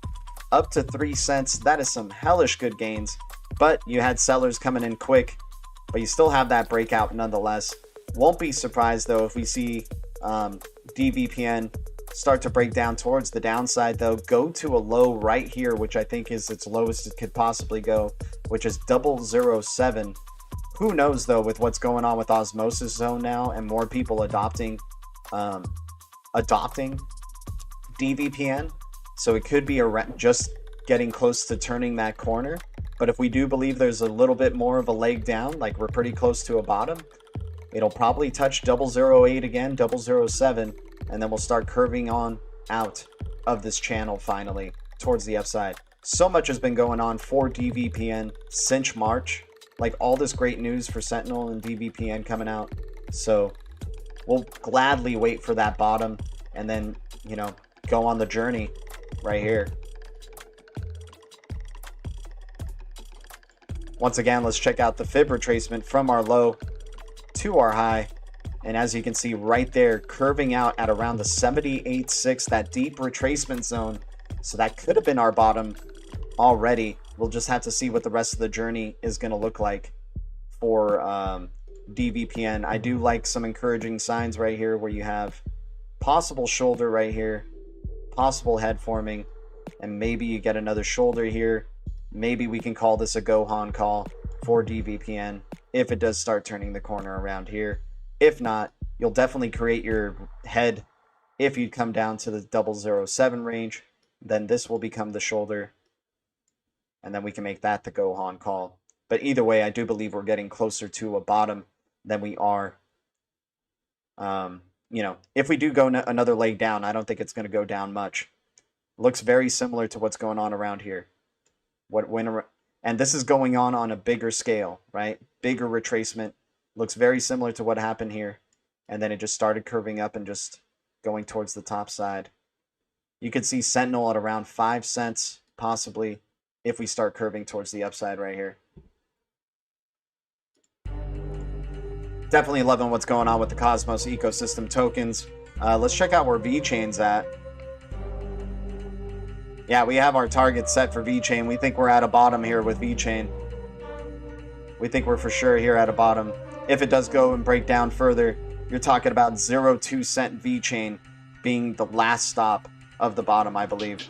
Speaker 1: up to 3 cents. That is some hellish good gains. But you had sellers coming in quick, but you still have that breakout nonetheless. Won't be surprised though if we see DVPN start to break down towards the downside though. Go to a low right here, which I think is its lowest it could possibly go, which is 007. Who knows though, with what's going on with Osmosis Zone now and more people adopting DVPN, so it could be just getting close to turning that corner. But if we do believe there's a little bit more of a leg down, like we're pretty close to a bottom, it'll probably touch 008 again, 007, and then we'll start curving on out of this channel finally towards the upside. So much has been going on for DVPN since March. Like all this great news for Sentinel and DVPN coming out. So we'll gladly wait for that bottom and then, you know, go on the journey right here. Once again, let's check out the fib retracement from our low to our high. And as you can see right there, curving out at around the 78.6, that deep retracement zone. So that could have been our bottom already. We'll just have to see what the rest of the journey is going to look like for DVPN. I do like some encouraging signs right here where you have possible shoulder right here, possible head forming, and maybe you get another shoulder here. Maybe we can call this a Gohan call for DVPN if it does start turning the corner around here. If not, you'll definitely create your head if you come down to the 007 range. Then this will become the shoulder, and then we can make that the Gohan call. But either way, I do believe we're getting closer to a bottom than we are. You know, if we do go another leg down, I don't think it's going to go down much. Looks very similar to what's going on around here. And this is going on a bigger scale, right? Bigger retracement. Looks very similar to what happened here. And then it just started curving up and just going towards the top side. You could see Sentinel at around 5 cents, possibly, if we start curving towards the upside right here. Definitely loving what's going on with the Cosmos ecosystem tokens. Let's check out where VChain's at. Yeah, we have our target set for VChain. We think we're at a bottom here with VChain. We think we're for sure here at a bottom. If it does go and break down further, you're talking about 0.2 cent VChain being the last stop of the bottom, I believe.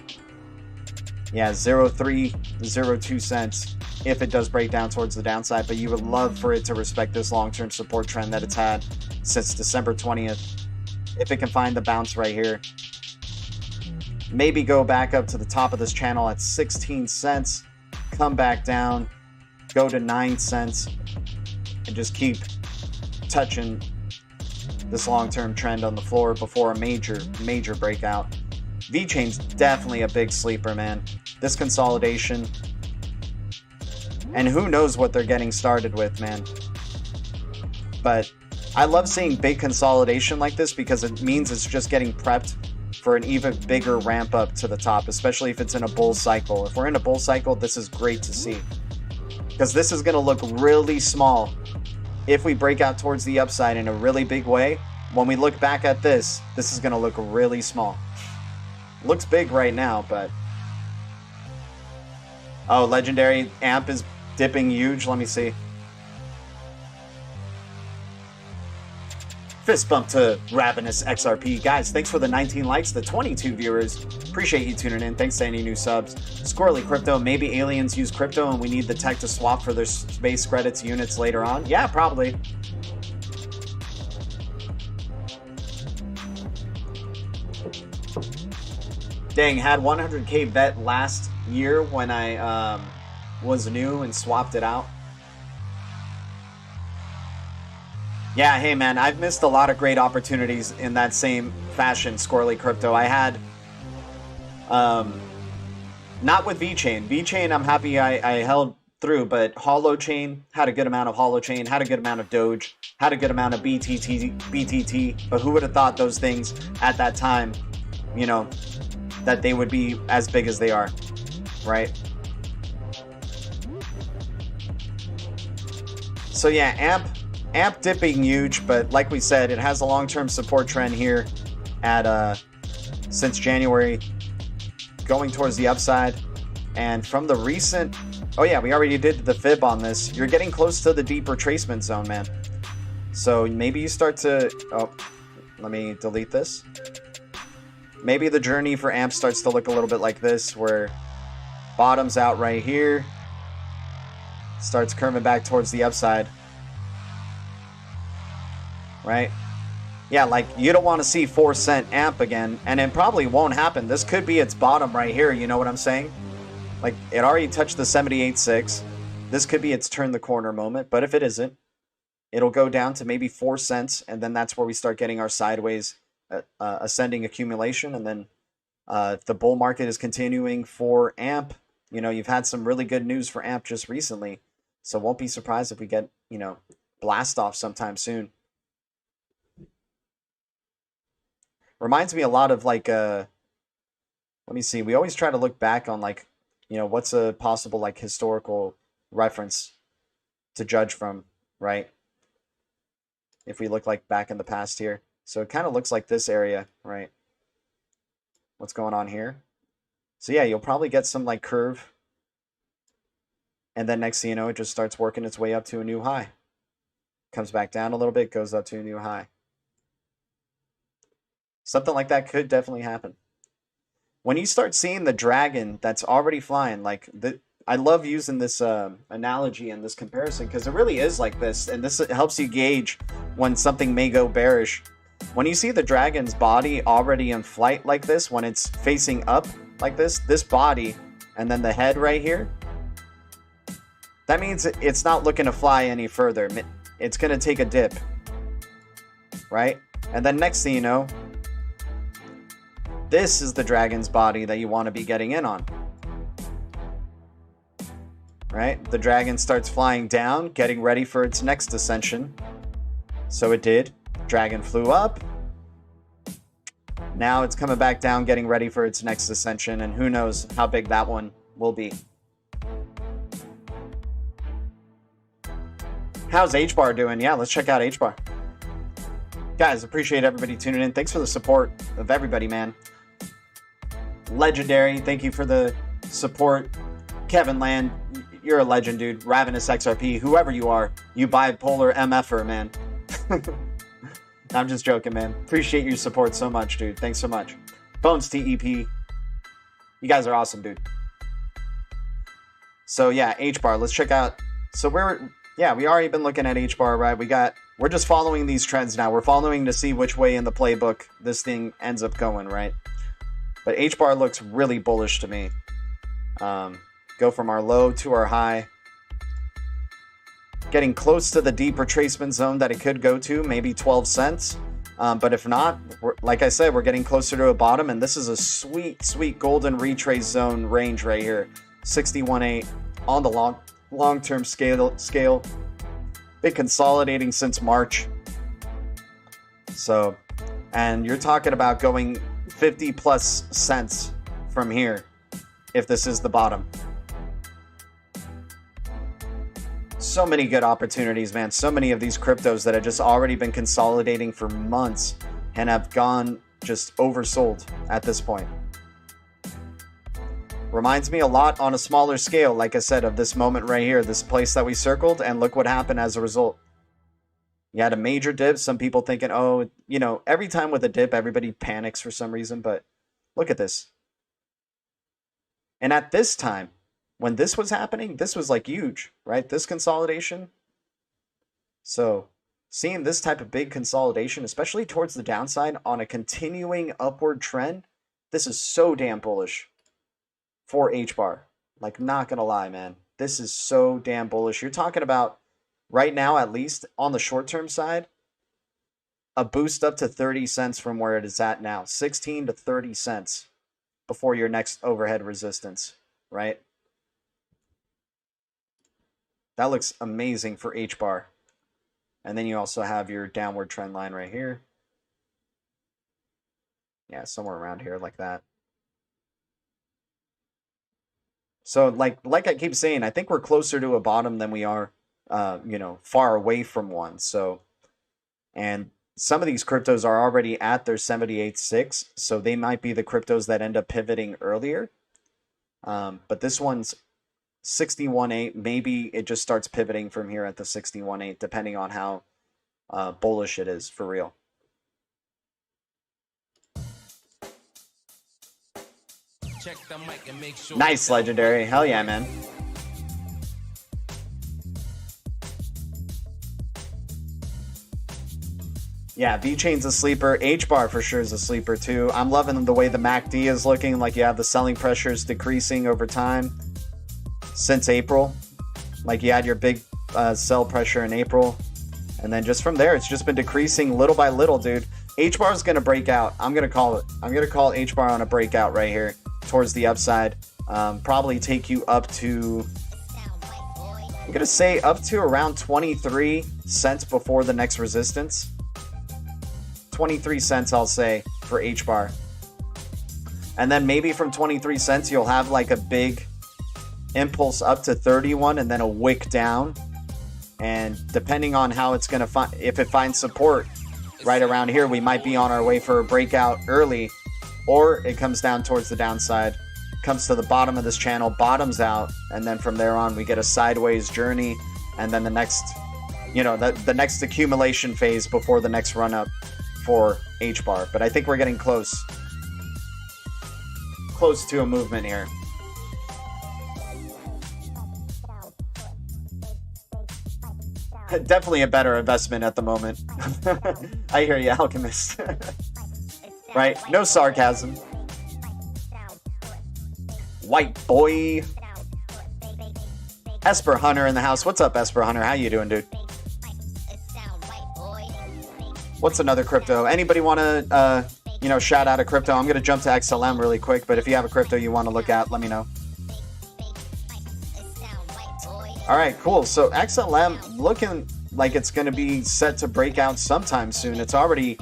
Speaker 1: Yeah, 0.3, 0.2 cents if it does break down towards the downside. But you would love for it to respect this long-term support trend that it's had since December 20th. If it can find the bounce right here. Maybe go back up to the top of this channel at 16 cents. Come back down. Go to 9 cents. And just keep touching this long-term trend on the floor before a major breakout. VChain's definitely a big sleeper, man. This consolidation. And who knows what they're getting started with, man. But I love seeing big consolidation like this because it means it's just getting prepped for an even bigger ramp up to the top, especially if it's in a bull cycle. If we're in a bull cycle, this is great to see. Because this is going to look really small if we break out towards the upside in a really big way. When we look back at this, this is going to look really small. Looks big right now, but... Oh, legendary AMP is dipping huge. Let me see. Fist bump to Ravenous XRP. Guys, thanks for the 19 likes, the 22 viewers. Appreciate you tuning in. Thanks to any new subs. Squirrely Crypto. Maybe aliens use crypto and we need the tech to swap for their space credits units later on. Yeah, probably. Dang, had 100k bet last year when I was new and swapped it out. Yeah, hey man, I've missed a lot of great opportunities in that same fashion, Squirrely Crypto. I had, not with VChain. VChain, I'm happy I held through, but HoloChain, had a good amount of HoloChain, had a good amount of Doge, had a good amount of BTT, but who would have thought those things at that time, you know, that they would be as big as they are, right? So yeah, AMP dipping huge, but like we said, it has a long-term support trend here at since January, going towards the upside. And from the recent, oh yeah, we already did the fib on this. You're getting close to the deep retracement zone, man. So maybe you start to, oh, let me delete this. Maybe the journey for AMP starts to look a little bit like this, where bottoms out right here, starts curving back towards the upside. Right? Yeah, like you don't want to see 4 cent AMP again, and it probably won't happen. This could be its bottom right here, you know what I'm saying? Like it already touched the 78.6. This could be its turn the corner moment, but if it isn't, it'll go down to maybe 4 cents, and then that's where we start getting our sideways ascending accumulation. And then if the bull market is continuing for AMP, you know, you've had some really good news for AMP just recently, so won't be surprised if we get, you know, blast off sometime soon. Reminds me a lot of like let me see, we always try to look back on like, you know, what's a possible like historical reference to judge from, right? if we look like back in the past here. So it kind of looks like this area, right? What's going on here? So yeah, you'll probably get some like curve. And then next thing you know, it just starts working its way up to a new high. Comes back down a little bit, goes up to a new high. Something like that could definitely happen. When you start seeing the dragon that's already flying, like I love using this analogy and this comparison because it really is like this, and this helps you gauge when something may go bearish. When you see the dragon's body already in flight like this, when it's facing up like this body, and then the head right here, that means it's not looking to fly any further. It's going to take a dip, right? And then next thing you know, this is the dragon's body that you want to be getting in on. Right? The dragon starts flying down, getting ready for its next ascension. So it did. Dragon flew up. Now it's coming back down, getting ready for its next ascension, and who knows how big that one will be. How's HBAR doing? Yeah, let's check out HBAR. Guys, appreciate everybody tuning in. Thanks for the support of everybody, man. Legendary, thank you for the support. Kevin Land, you're a legend, dude. Ravenous XRP, whoever you are, you bipolar MFer, man. I'm just joking, man. Appreciate your support so much, dude. Thanks so much. Bones TEP, you guys are awesome, dude. So yeah, HBAR, let's check out. So we already been looking at HBAR, right? We're just following these trends now. We're following to see which way in the playbook this thing ends up going, right? But HBAR looks really bullish to me. Go from our low to our high. Getting close to the deep retracement zone that it could go to, maybe 12 cents. But if not, like I said, we're getting closer to a bottom, and this is a sweet, sweet golden retrace zone range right here. 61.8 on the long-term scale. Been consolidating since March. So, and you're talking about going 50 plus cents from here if this is the bottom. So many good opportunities, man. So many of these cryptos that have just already been consolidating for months and have gone just oversold at this point. Reminds me a lot on a smaller scale, like I said, of this moment right here, this place that we circled, and look what happened as a result. You had a major dip, some people thinking, oh, you know, every time with a dip, everybody panics for some reason, but look at this. And at this time, when this was happening, this was like huge, right? This consolidation. So seeing this type of big consolidation, especially towards the downside on a continuing upward trend, this is so damn bullish for HBAR. Like, not gonna lie, man. This is so damn bullish. You're talking about, right now, at least on the short-term side, a boost up to 30 cents from where it is at now. 16 to 30 cents before your next overhead resistance, right? That looks amazing for HBAR. And then you also have your downward trend line right here. Yeah, somewhere around here like that. So like I keep saying, I think we're closer to a bottom than we are, you know, far away from one. So, and some of these cryptos are already at their 78.6, so they might be the cryptos that end up pivoting earlier. But this one's 61.8. Maybe it just starts pivoting from here at the 61.8, depending on how bullish it is for real.
Speaker 2: Check the mic and make sure.
Speaker 1: Nice, Legendary. Hell yeah, man. Yeah, VChain's a sleeper. HBAR for sure is a sleeper too. I'm loving the way the MACD is looking. Like, you have the selling pressures decreasing over time since April. Like, you had your big sell pressure in April. And then just from there, it's just been decreasing little by little, dude. HBAR is going to break out. I'm going to call it. I'm going to call HBAR on a breakout right here towards the upside. Probably take you up to, I'm going to say up to around 23 cents before the next resistance. 23 cents, I'll say, for HBAR. And then maybe from 23 cents, you'll have like a big impulse up to 31 and then a wick down And depending on how it's going to find, if it finds support right around here, we might be on our way for a breakout early, or it comes down towards the downside, comes to the bottom of this channel, bottoms out, and then from there on we get a sideways journey, and then the next, you know, the next accumulation phase before the next run up for HBAR. But I think we're getting close to a movement here. Definitely a better investment at the moment. I hear you, Alchemist. Right? No sarcasm. White boy. Esper Hunter in the house. What's up, Esper Hunter? How you doing, dude? What's another crypto? Anybody want to, you know, shout out a crypto? I'm going to jump to XLM really quick, but if you have a crypto you want to look at, let me know. All right, cool. So XLM looking like it's going to be set to break out sometime soon. It's already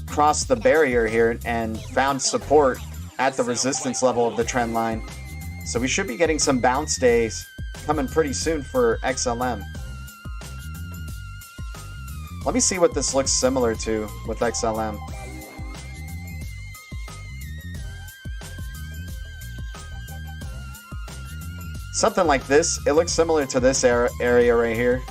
Speaker 1: crossed the barrier here and found support at the resistance level of the trend line. So we should be getting some bounce days coming pretty soon for XLM. Let me see what this looks similar to with XLM. Something like this. It looks similar to this area right here.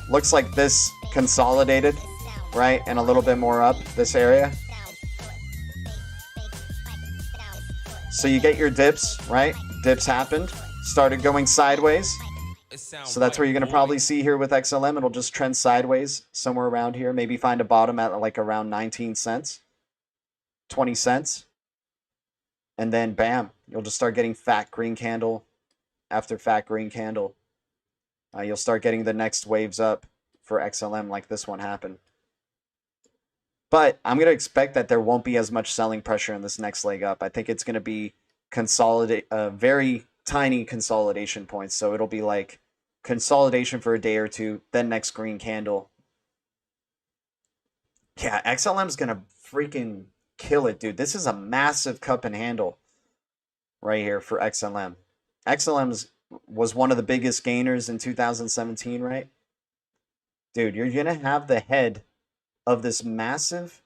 Speaker 1: Looks like this consolidated, right? And a little bit more up this area. So you get your dips, right? Dips happened, started going sideways. So that's where you're going to probably see here with XLM. It'll just trend sideways somewhere around here. Maybe find a bottom at like around 19 cents, 20 cents. And then bam, you'll just start getting fat green candle after fat green candle. You'll start getting the next waves up for XLM like this one happened. But I'm going to expect that there won't be as much selling pressure in this next leg up. I think it's going to be very tiny consolidation points. So it'll be like consolidation for a day or two, then next green candle. Yeah, XLM's going to freaking kill it, dude. This is a massive cup and handle right here for XLM. XLM was one of the biggest gainers in 2017, right? Dude, you're going to have the head of this massive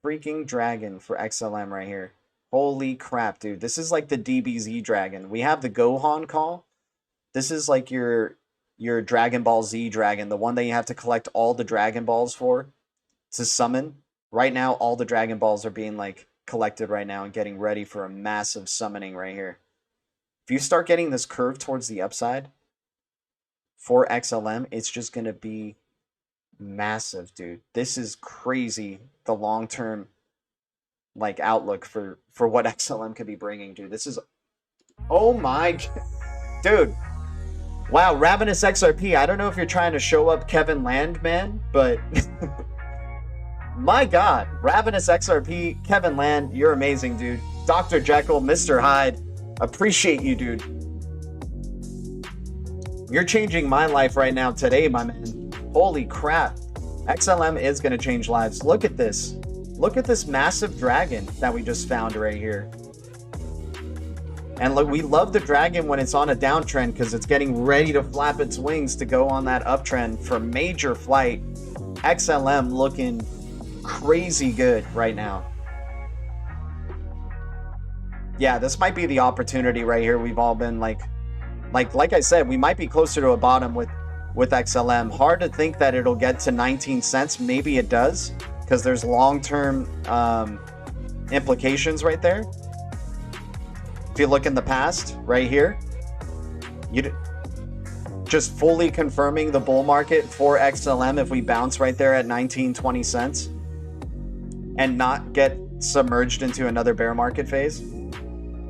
Speaker 1: freaking dragon for XLM right here. Holy crap, dude. This is like the DBZ dragon. We have the Gohan call. This is like your Dragon Ball Z dragon, the one that you have to collect all the Dragon Balls for to summon. Right now, all the Dragon Balls are being like collected right now and getting ready for a massive summoning right here. If you start getting this curve towards the upside for XLM, it's just going to be massive, dude. This is crazy, the long-term like outlook for what XLM could be bringing, dude. This is, oh my, dude. Wow, Ravenous XRP. I don't know if you're trying to show up Kevin Land, man, but my God, Ravenous XRP, Kevin Land, you're amazing, dude. Dr. Jekyll, Mr. Hyde, appreciate you, dude. You're changing my life right now today, my man. Holy crap. XLM is going to change lives. Look at this. Look at this massive dragon that we just found right here. And look, we love the dragon when it's on a downtrend because it's getting ready to flap its wings to go on that uptrend for major flight. XLM looking crazy good right now. Yeah, this might be the opportunity right here. We've all been like I said, we might be closer to a bottom with XLM. Hard to think that it'll get to 19 cents. Maybe it does because there's long-term implications right there. If you look in the past, right here, you just fully confirming the bull market for XLM if we bounce right there at 19, 20 cents and not get submerged into another bear market phase.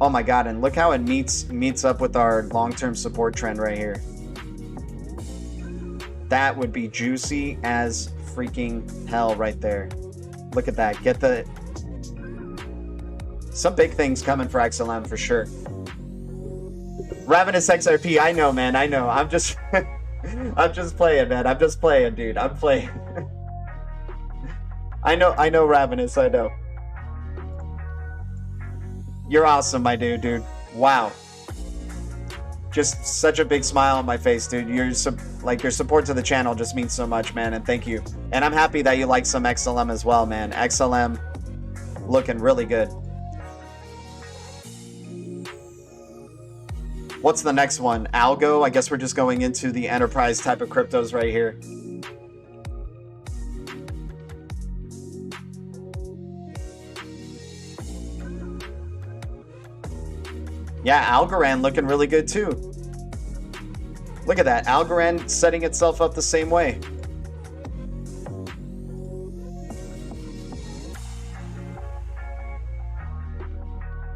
Speaker 1: Oh my God, and look how it meets up with our long-term support trend right here. That would be juicy as freaking hell right there. Look at that. Get the... Some big things coming for XLM for sure. Ravenous XRP, I know, man. I know. I'm just I'm just playing, man. I'm just playing, dude. I'm playing. I know Ravenous, I know. You're awesome, my dude. Wow. Just such a big smile on my face, dude. Your support to the channel just means so much, man, and thank you. And I'm happy that you like some XLM as well, man. XLM looking really good. What's the next one? Algo? I guess we're just going into the enterprise type of cryptos right here. Yeah, Algorand looking really good too. Look at that. Algorand setting itself up the same way.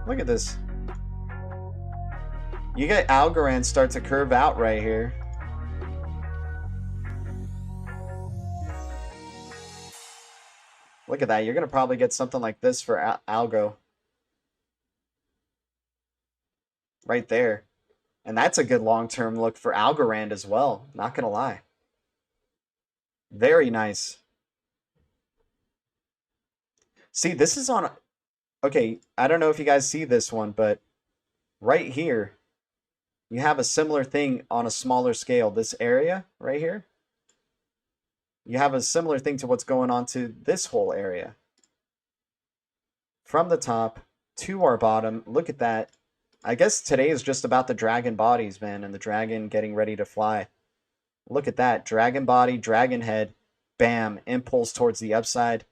Speaker 1: Look at this. You get Algorand start to curve out right here. Look at that. You're going to probably get something like this for Algo. Right there. And that's a good long-term look for Algorand as well. Not going to lie. Very nice. See, this is on... Okay, I don't know if you guys see this one, but right here, you have a similar thing on a smaller scale. This area right here, you have a similar thing to what's going on to this whole area. From the top to our bottom, look at that. I guess today is just about the dragon bodies, man, and the dragon getting ready to fly. Look at that. Dragon body, dragon head, bam, impulse towards the upside.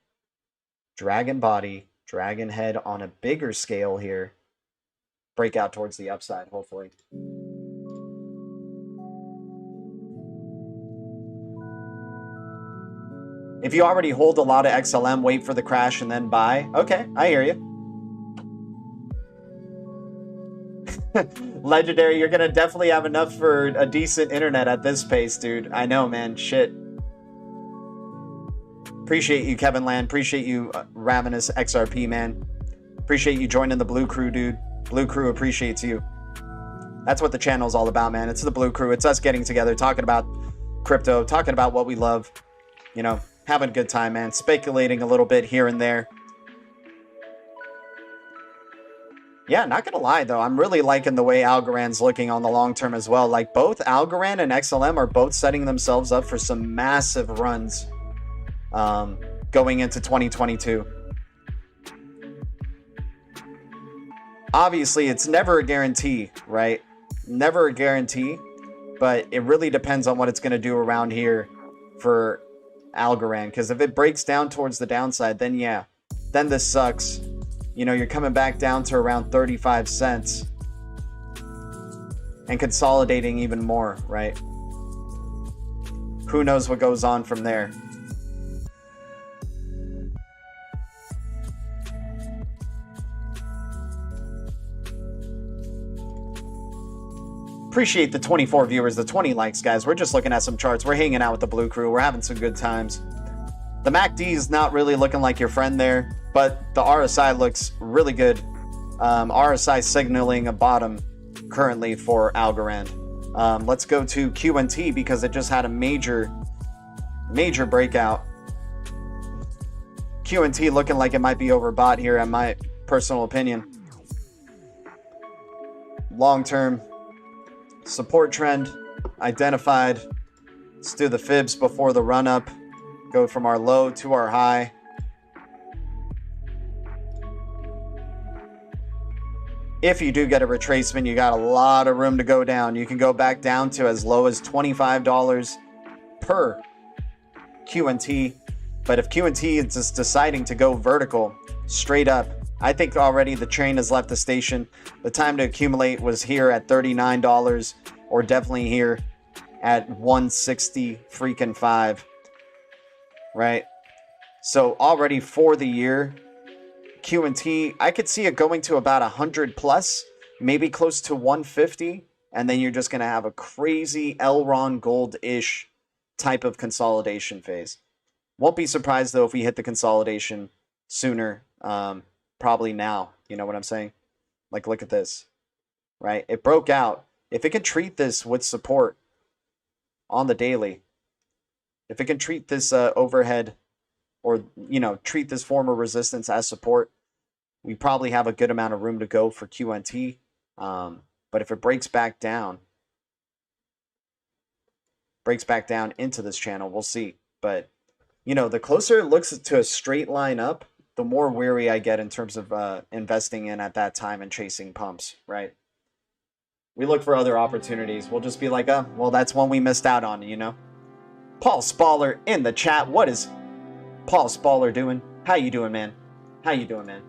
Speaker 1: Dragon body, dragon head on a bigger scale here. Breakout towards the upside, hopefully. If you already hold a lot of XLM, wait for the crash and then buy. Okay, I hear you. Legendary, you're gonna definitely have enough for a decent internet at this pace, dude. I know, man. Shit. Appreciate you, Kevin Land. Appreciate you, Ravenous XRP, man. Appreciate you joining the Blue Crew, dude. Blue Crew appreciates you. That's what the channel's all about, man. It's the Blue Crew. It's us getting together, talking about crypto, talking about what we love. You know, having a good time, man. Speculating a little bit here and there. Yeah, not gonna lie though, I'm really liking the way Algorand's looking on the long term as well. Like both Algorand and XLM are both setting themselves up for some massive runs going into 2022. Obviously, it's never a guarantee, right? Never a guarantee, but it really depends on what it's going to do around here for Algorand. Because if it breaks down towards the downside, then yeah, then this sucks. You know, you're coming back down to around 35 cents and consolidating even more, right? Who knows what goes on from there? Appreciate the 24 viewers, the 20 likes, guys. We're just looking at some charts. We're hanging out with the Blue Crew. We're having some good times. The MACD is not really looking like your friend there, but the RSI looks really good. RSI signaling a bottom currently for Algorand. Let's go to QNT because it just had a major breakout. QNT looking like it might be overbought here, in my personal opinion. Long-term support trend identified. Let's do the fibs before the run-up. Go from our low to our high. If you do get a retracement, you got a lot of room to go down. You can go back down to as low as $25 per QNT. But if QNT is just deciding to go vertical, straight up, I think already the train has left the station. The time to accumulate was here at $39, or definitely here at 160 freaking 5. Right? So already for the year, QNT, I could see it going to about 100 plus, maybe close to 150, and then you're just going to have a crazy Elron Gold-ish type of consolidation phase. Won't be surprised though if we hit the consolidation sooner, probably now. You know what I'm saying? Like, look at this, right? It broke out. If it can treat this with support on the daily, if it can treat this overhead, or, you know, treat this form of resistance as support, we probably have a good amount of room to go for QNT. But if it breaks back down into this channel, we'll see. But, you know, the closer it looks to a straight line up, the more weary I get in terms of investing in at that time and chasing pumps, right? We look for other opportunities. We'll just be like, oh, well, that's one we missed out on, you know? Paul Spaller in the chat. What is Paul Spaller doing? How you doing, man? How you doing, man?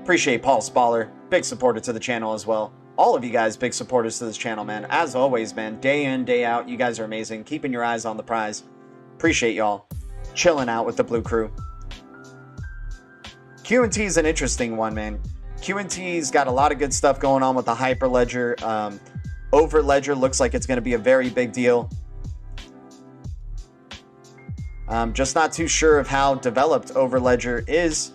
Speaker 1: Appreciate Paul Spaller. Big supporter to the channel as well. All of you guys, big supporters to this channel, man. As always, man, day in, day out, you guys are amazing. Keeping your eyes on the prize. Appreciate y'all. Chilling out with the Blue Crew. QNT is an interesting one, man. QNT's got a lot of good stuff going on with the Hyperledger. Overledger looks like it's going to be a very big deal. I'm just not too sure of how developed Overledger is,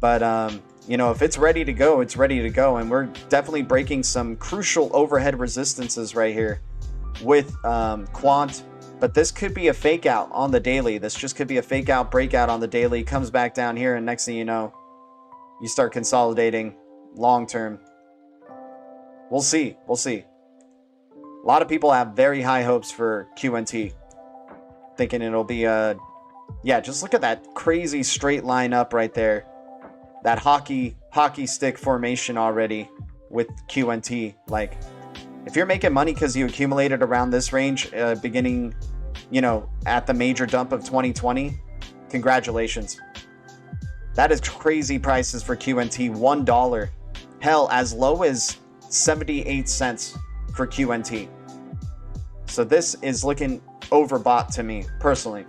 Speaker 1: but you know, if it's ready to go, it's ready to go, and we're definitely breaking some crucial overhead resistances right here with Quant. But this could be a fake out on the daily. This just could be a fake out breakout on the daily. Comes back down here, and next thing you know, you start consolidating long term. We'll see. We'll see. A lot of people have very high hopes for QNT, thinking it'll be a... Yeah, just look at that crazy straight line up right there. That hockey stick formation already with QNT. Like, if you're making money because you accumulated around this range beginning, you know, at the major dump of 2020, congratulations. That is crazy prices for QNT. $1. Hell, as low as 78 cents for QNT. So this is looking overbought to me, personally.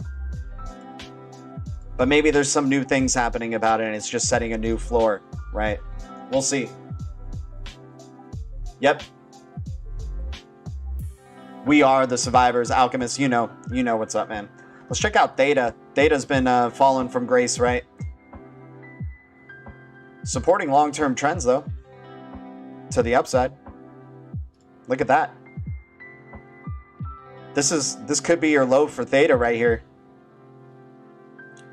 Speaker 1: But maybe there's some new things happening about it and it's just setting a new floor, right? We'll see. Yep. We are the survivors. Alchemist, you know what's up, man. Let's check out Theta. Theta's been fallen from grace, right? Supporting long-term trends, though. To the upside. Look at that. This could be your low for Theta right here.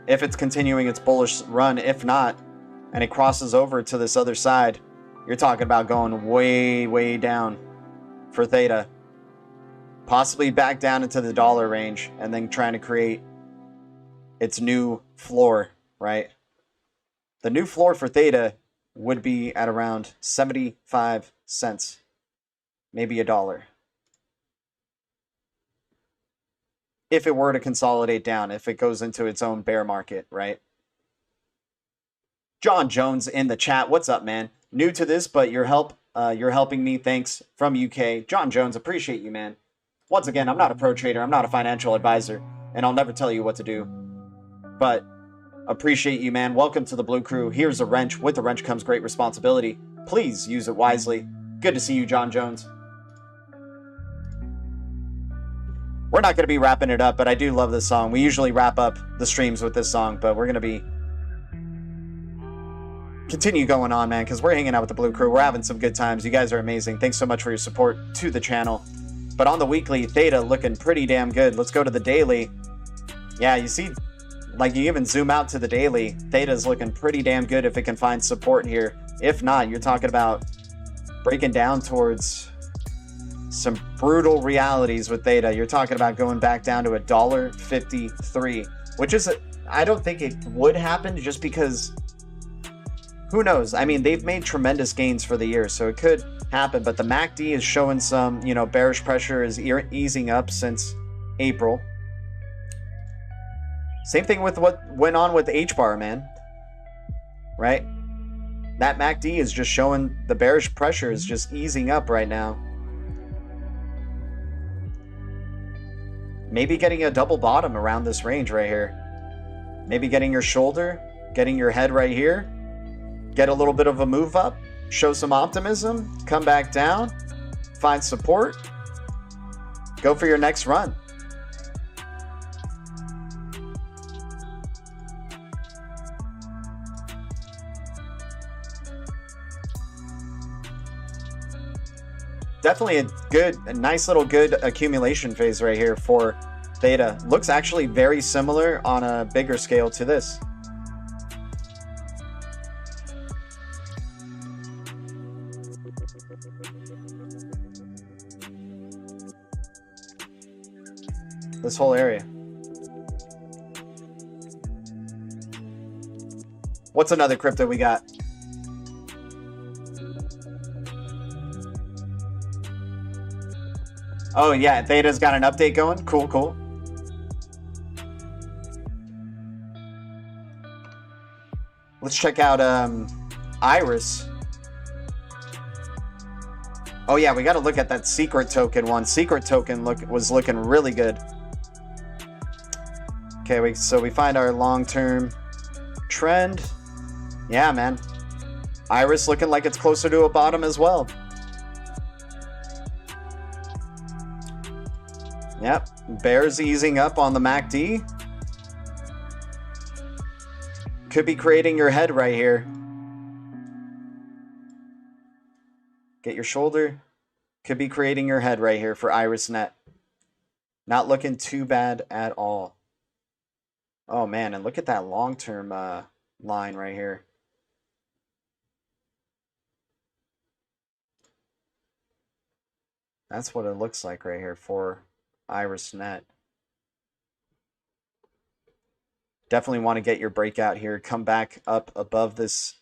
Speaker 1: If it's continuing its bullish run. If not, and it crosses over to this other side, you're talking about going way, way down for Theta. Possibly back down into the dollar range and then trying to create its new floor, right? The new floor for Theta would be at around 75 cents. Maybe $1. If it were to consolidate down, if it goes into its own bear market, right? John Jones in the chat. What's up, man? New to this, but you're helping me. Thanks from UK. John Jones, appreciate you, man. Once again, I'm not a pro trader. I'm not a financial advisor, and I'll never tell you what to do. But appreciate you, man. Welcome to the Blue Crew. Here's a wrench. With the wrench comes great responsibility. Please use it wisely. Good to see you, John Jones. We're not going to be wrapping it up, but I do love this song. We usually wrap up the streams with this song, but we're going to be... continue going on, man, because we're hanging out with the Blue Crew. We're having some good times. You guys are amazing. Thanks so much for your support to the channel. But on the weekly, Theta looking pretty damn good. Let's go to the daily. Yeah, you see, like you even zoom out to the daily, Theta's looking pretty damn good if it can find support here. If not, you're talking about breaking down towards some brutal realities with Theta. You're talking about going back down to $1.53, which is, I don't think it would happen just because, who knows? I mean, they've made tremendous gains for the year, so it could happen, but the MACD is showing some, you know, bearish pressure is easing up since April. Same thing with what went on with HBAR, man. Right? That MACD is just showing the bearish pressure is just easing up right now. Maybe getting a double bottom around this range right here. Maybe getting your shoulder, getting your head right here. Get a little bit of a move up. Show some optimism. Come back down. Find support. Go for your next run. Definitely a nice little good accumulation phase right here for Theta. Looks actually very similar on a bigger scale to this. This whole area. What's another crypto we got? Oh yeah, Theta's got an update going. Cool, cool. Let's check out Iris. Oh yeah, we got to look at that secret token one. Secret token was looking really good. Okay, so we find our long-term trend. Yeah, man. Iris looking like it's closer to a bottom as well. Yep, bears easing up on the MACD. Could be creating your head right here. Get your shoulder. Could be creating your head right here for IrisNet. Not looking too bad at all. Oh man, and look at that long-term line right here. That's what it looks like right here for IrisNet. Definitely want to get your breakout here. Come back up above this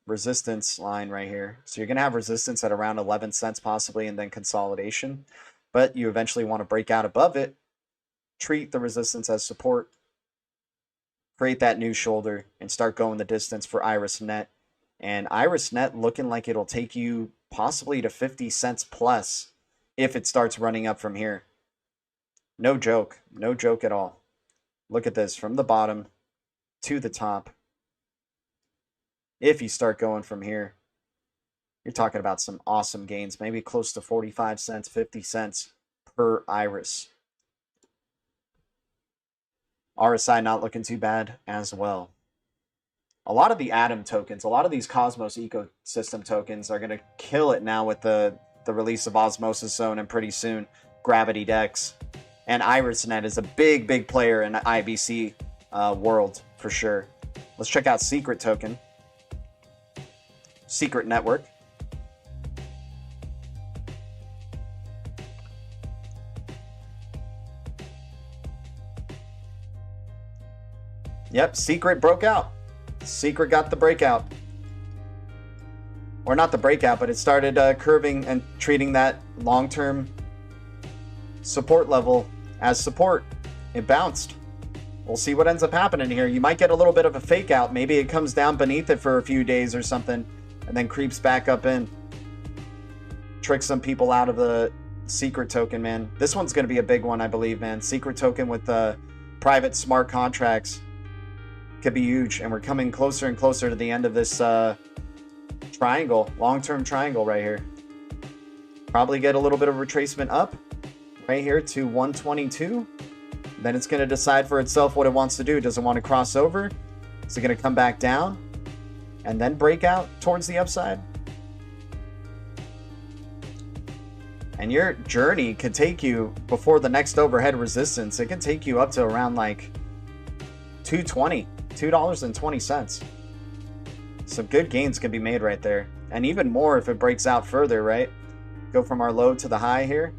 Speaker 1: resistance line right here. So you're going to have resistance at around 11 cents possibly, and then consolidation. But you eventually want to break out above it. Treat the resistance as support. Create that new shoulder and start going the distance for IrisNet. And IrisNet looking like it'll take you possibly to 50 cents plus if it starts running up from here. No joke. No joke at all. Look at this, from the bottom to the top. If you start going from here, you're talking about some awesome gains, maybe close to 45 cents, 50 cents per Iris. RSI not looking too bad as well. A lot of the Atom tokens, a lot of these Cosmos ecosystem tokens are going to kill it now with the release of Osmosis Zone and pretty soon Gravity Dex. And IrisNet is a big, big player in the IBC world for sure. Let's check out Secret Token. Secret Network. Yep, Secret broke out. Secret got the breakout. Or not the breakout, but it started curving and treating that long-term support level as support. It bounced. We'll see what ends up happening here. You might get a little bit of a fake out. Maybe it comes down beneath it for a few days or something and then creeps back up in. Trick some people out of the Secret token, man. This one's going to be a big one, I believe, man. Secret token with private smart contracts could be huge. And we're coming closer and closer to the end of this triangle, long-term triangle right here. Probably get a little bit of retracement up right here to 122. Then it's going to decide for itself what it wants to do. Does it want to cross over? Is it going to come back down and then break out towards the upside? And your journey could take you before the next overhead resistance. It can take you up to around like $2.20. Some good gains can be made right there. And even more if it breaks out further, right? Go from our low to the high here.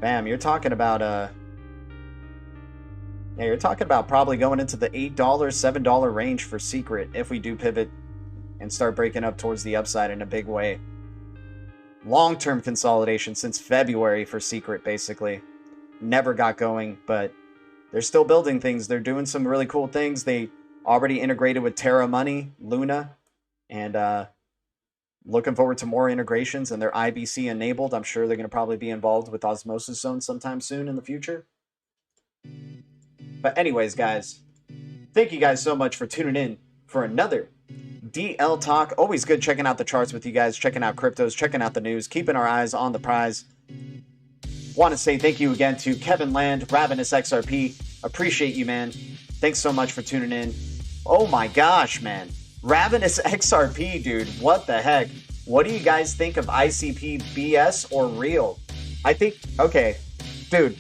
Speaker 1: Bam, you're talking about you're talking about probably going into the $8, $7 range for Secret if we do pivot and start breaking up towards the upside in a big way. Long-term consolidation since February for Secret, basically. Never got going, but they're still building things. They're doing some really cool things. They already integrated with Terra Money, Luna, and looking forward to more integrations, and they're IBC enabled. I'm sure they're going to probably be involved with Osmosis Zone sometime soon in the future. But anyways, guys, thank you guys so much for tuning in for another DL Talk. Always good checking out the charts with you guys, checking out cryptos, checking out the news, keeping our eyes on the prize. Want to say thank you again to Kevin Land, Ravenous XRP. Appreciate you, man. Thanks so much for tuning in. Oh my gosh, man. Ravenous XRP, dude. What the heck? What do you guys think of ICP BS or real? I think, okay, dude,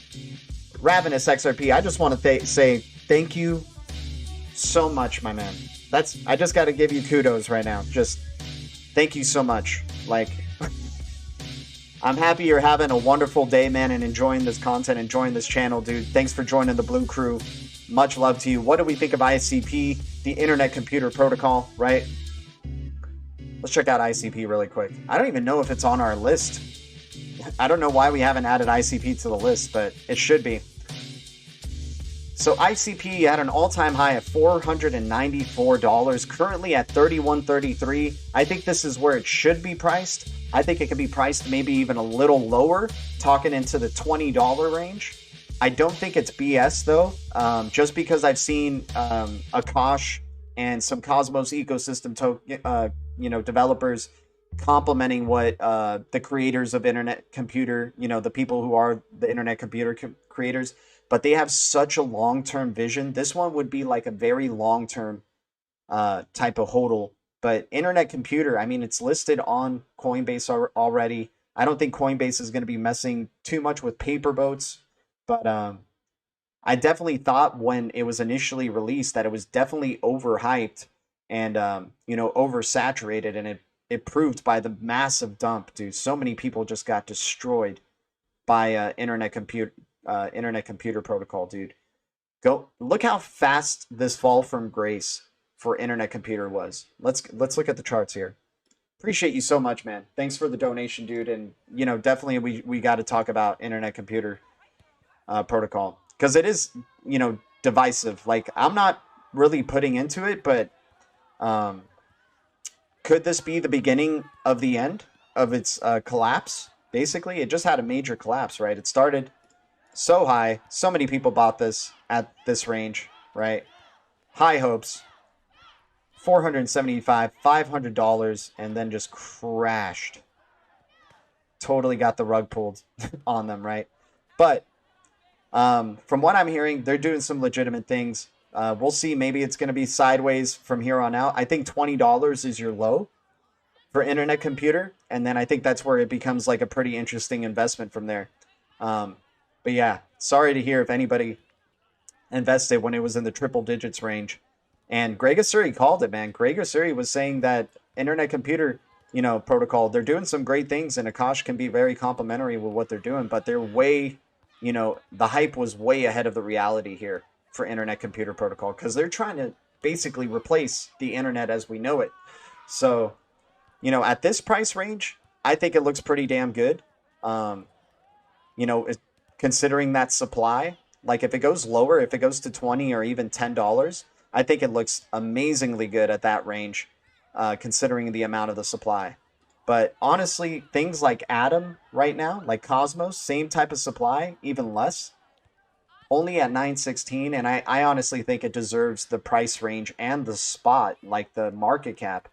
Speaker 1: Ravenous XRP, I just want to say thank you so much, my man. I just got to give you kudos right now. Just thank you so much. Like, I'm happy you're having a wonderful day, man, and enjoying this content, enjoying this channel, dude. Thanks for joining the Blue Crew. Much love to you. What do we think of ICP, the Internet Computer Protocol, right? Let's check out ICP really quick. I don't even know if it's on our list. I don't know why we haven't added ICP to the list, but it should be. So ICP had an all-time high of $494, currently at $31.33. I think this is where it should be priced. I think it could be priced maybe even a little lower, talking into the $20 range. I don't think it's BS though, just because I've seen Akash and some Cosmos ecosystem developers complimenting what the creators of Internet Computer, the people who are the Internet Computer creators, but they have such a long-term vision. This one would be like a very long-term type of hodl. But Internet Computer, I mean, it's listed on Coinbase already. I don't think Coinbase is going to be messing too much with paper boats. But I definitely thought when it was initially released that it was definitely overhyped and, oversaturated. And it proved by the massive dump, dude. So many people just got destroyed by Internet Computer Protocol, dude. Go look how fast this fall from grace for Internet Computer was. Let's look at the charts here. Appreciate you so much, man. Thanks for the donation, dude. And definitely we got to talk about Internet Computer Protocol, because it is divisive. Like, I'm not really putting into it, but could this be the beginning of the end of its collapse? Basically, it just had a major collapse, right? It started so high, so many people bought this at this range, right? High hopes, $475, $500, and then just crashed. Totally got the rug pulled on them, right? But from what I'm hearing, they're doing some legitimate things. We'll see. Maybe it's going to be sideways from here on out. I think $20 is your low for Internet Computer, and then I think that's where it becomes like a pretty interesting investment from there. But yeah, sorry to hear if anybody invested when it was in the triple digits range. And Greg Asuri called it, man. Greg Asuri was saying that Internet Computer, protocol, they're doing some great things, and Akash can be very complimentary with what they're doing, but they're way, the hype was way ahead of the reality here for Internet Computer Protocol, because they're trying to basically replace the internet as we know it. So, at this price range, I think it looks pretty damn good. Considering that supply, like if it goes lower, if it goes to $20 or even $10, I think it looks amazingly good at that range, considering the amount of the supply. But honestly, things like Atom right now, like Cosmos, same type of supply, even less, only at 916, and I honestly think it deserves the price range and the spot, like the market cap.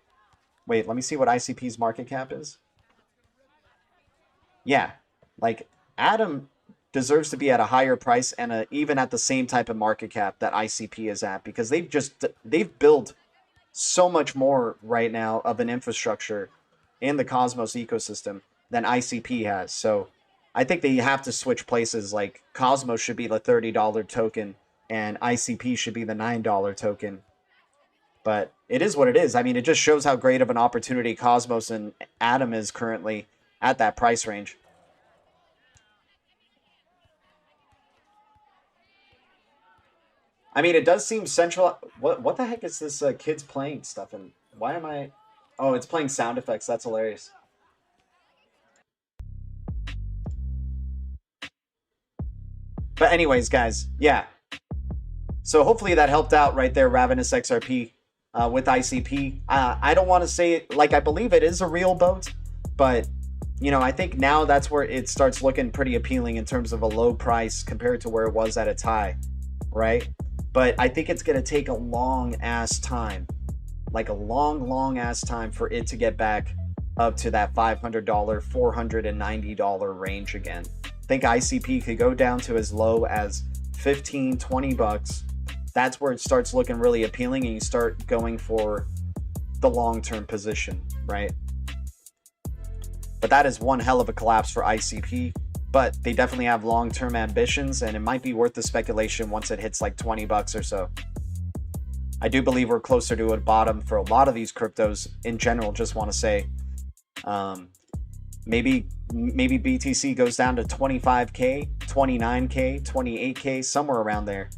Speaker 1: Wait, let me see what ICP's market cap is. Yeah, like Atom deserves to be at a higher price and even at the same type of market cap that ICP is at, because they've built so much more right now of an infrastructure in the Cosmos ecosystem than ICP has. So I think they have to switch places. Like Cosmos should be the $30 token and ICP should be the $9 token. But it is what it is. I mean, it just shows how great of an opportunity Cosmos and Atom is currently at that price range. I mean, it does seem central. What the heck is this kids playing stuff? And why am I... Oh, it's playing sound effects. That's hilarious. But anyways, guys, yeah. So hopefully that helped out right there, Ravenous XRP with ICP. I don't want to say it, like I believe it is a real boat, but I think now that's where it starts looking pretty appealing in terms of a low price compared to where it was at its high, right? But I think it's going to take a long ass time, like a long ass time for it to get back up to that $500, $490 range again. I think ICP could go down to as low as 15, 20 bucks. That's where it starts looking really appealing and you start going for the long-term position, right? But that is one hell of a collapse for ICP. But they definitely have long-term ambitions, and it might be worth the speculation once it hits like 20 bucks or so. I do believe we're closer to a bottom for a lot of these cryptos in general. Just want to say, maybe BTC goes down to 25K, 29K, 28K, somewhere around there.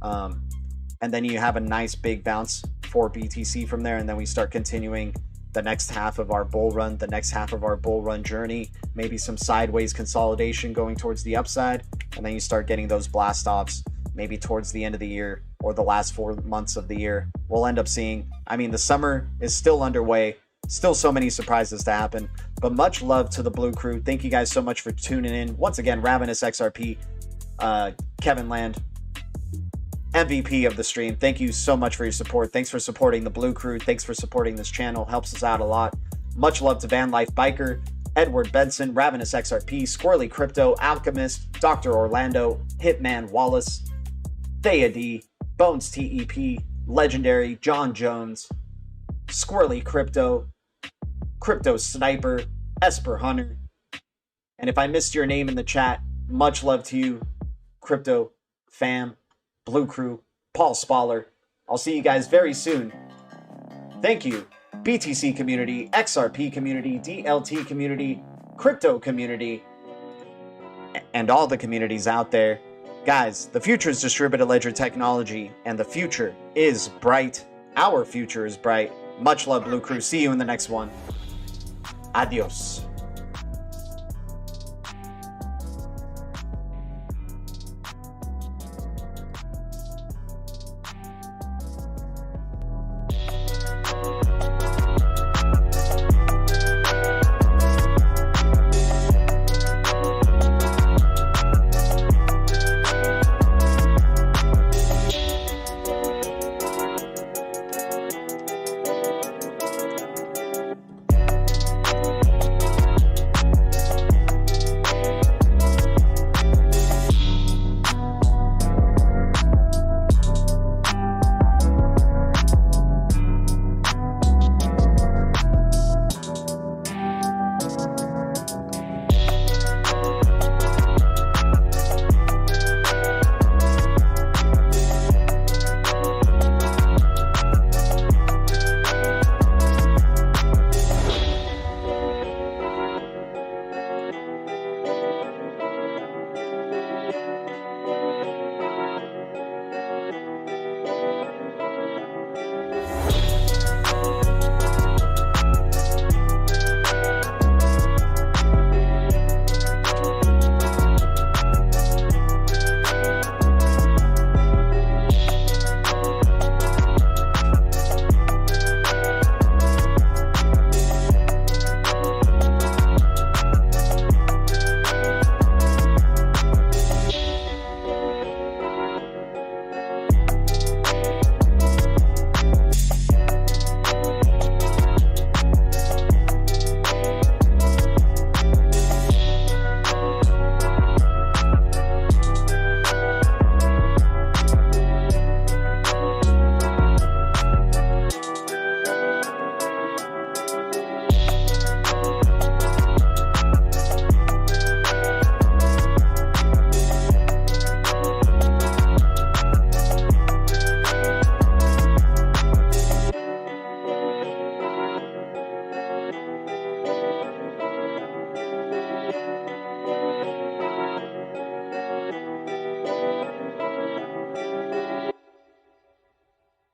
Speaker 1: And then you have a nice big bounce for BTC from there. And then we start continuing the next half of our bull run, journey, maybe some sideways consolidation going towards the upside. And then you start getting those blast offs maybe towards the end of the year or the last 4 months of the year. We'll end up seeing, I mean, the summer is still underway. Still so many surprises to happen, but much love to the Blue Crew. Thank you guys so much for tuning in. Once again, Ravenous XRP, Kevin Land, MVP of the stream. Thank you so much for your support. Thanks for supporting the Blue Crew. Thanks for supporting this channel. Helps us out a lot. Much love to Van Life Biker, Edward Benson, Ravenous XRP, Squirrely Crypto, Alchemist, Dr. Orlando, Hitman Wallace, Thea D, Bones TEP, Legendary, John Jones, Squirrely Crypto, Crypto Sniper, Esper Hunter. And if I missed your name in the chat, much love to you, Crypto Fam, Blue Crew, Paul Spaller. I'll see you guys very soon. Thank you, BTC community, XRP community, DLT community, crypto community, and all the communities out there. Guys, the future is distributed ledger technology, and the future is bright. Our future is bright. Much love, Blue Crew. See you in the next one. Adios.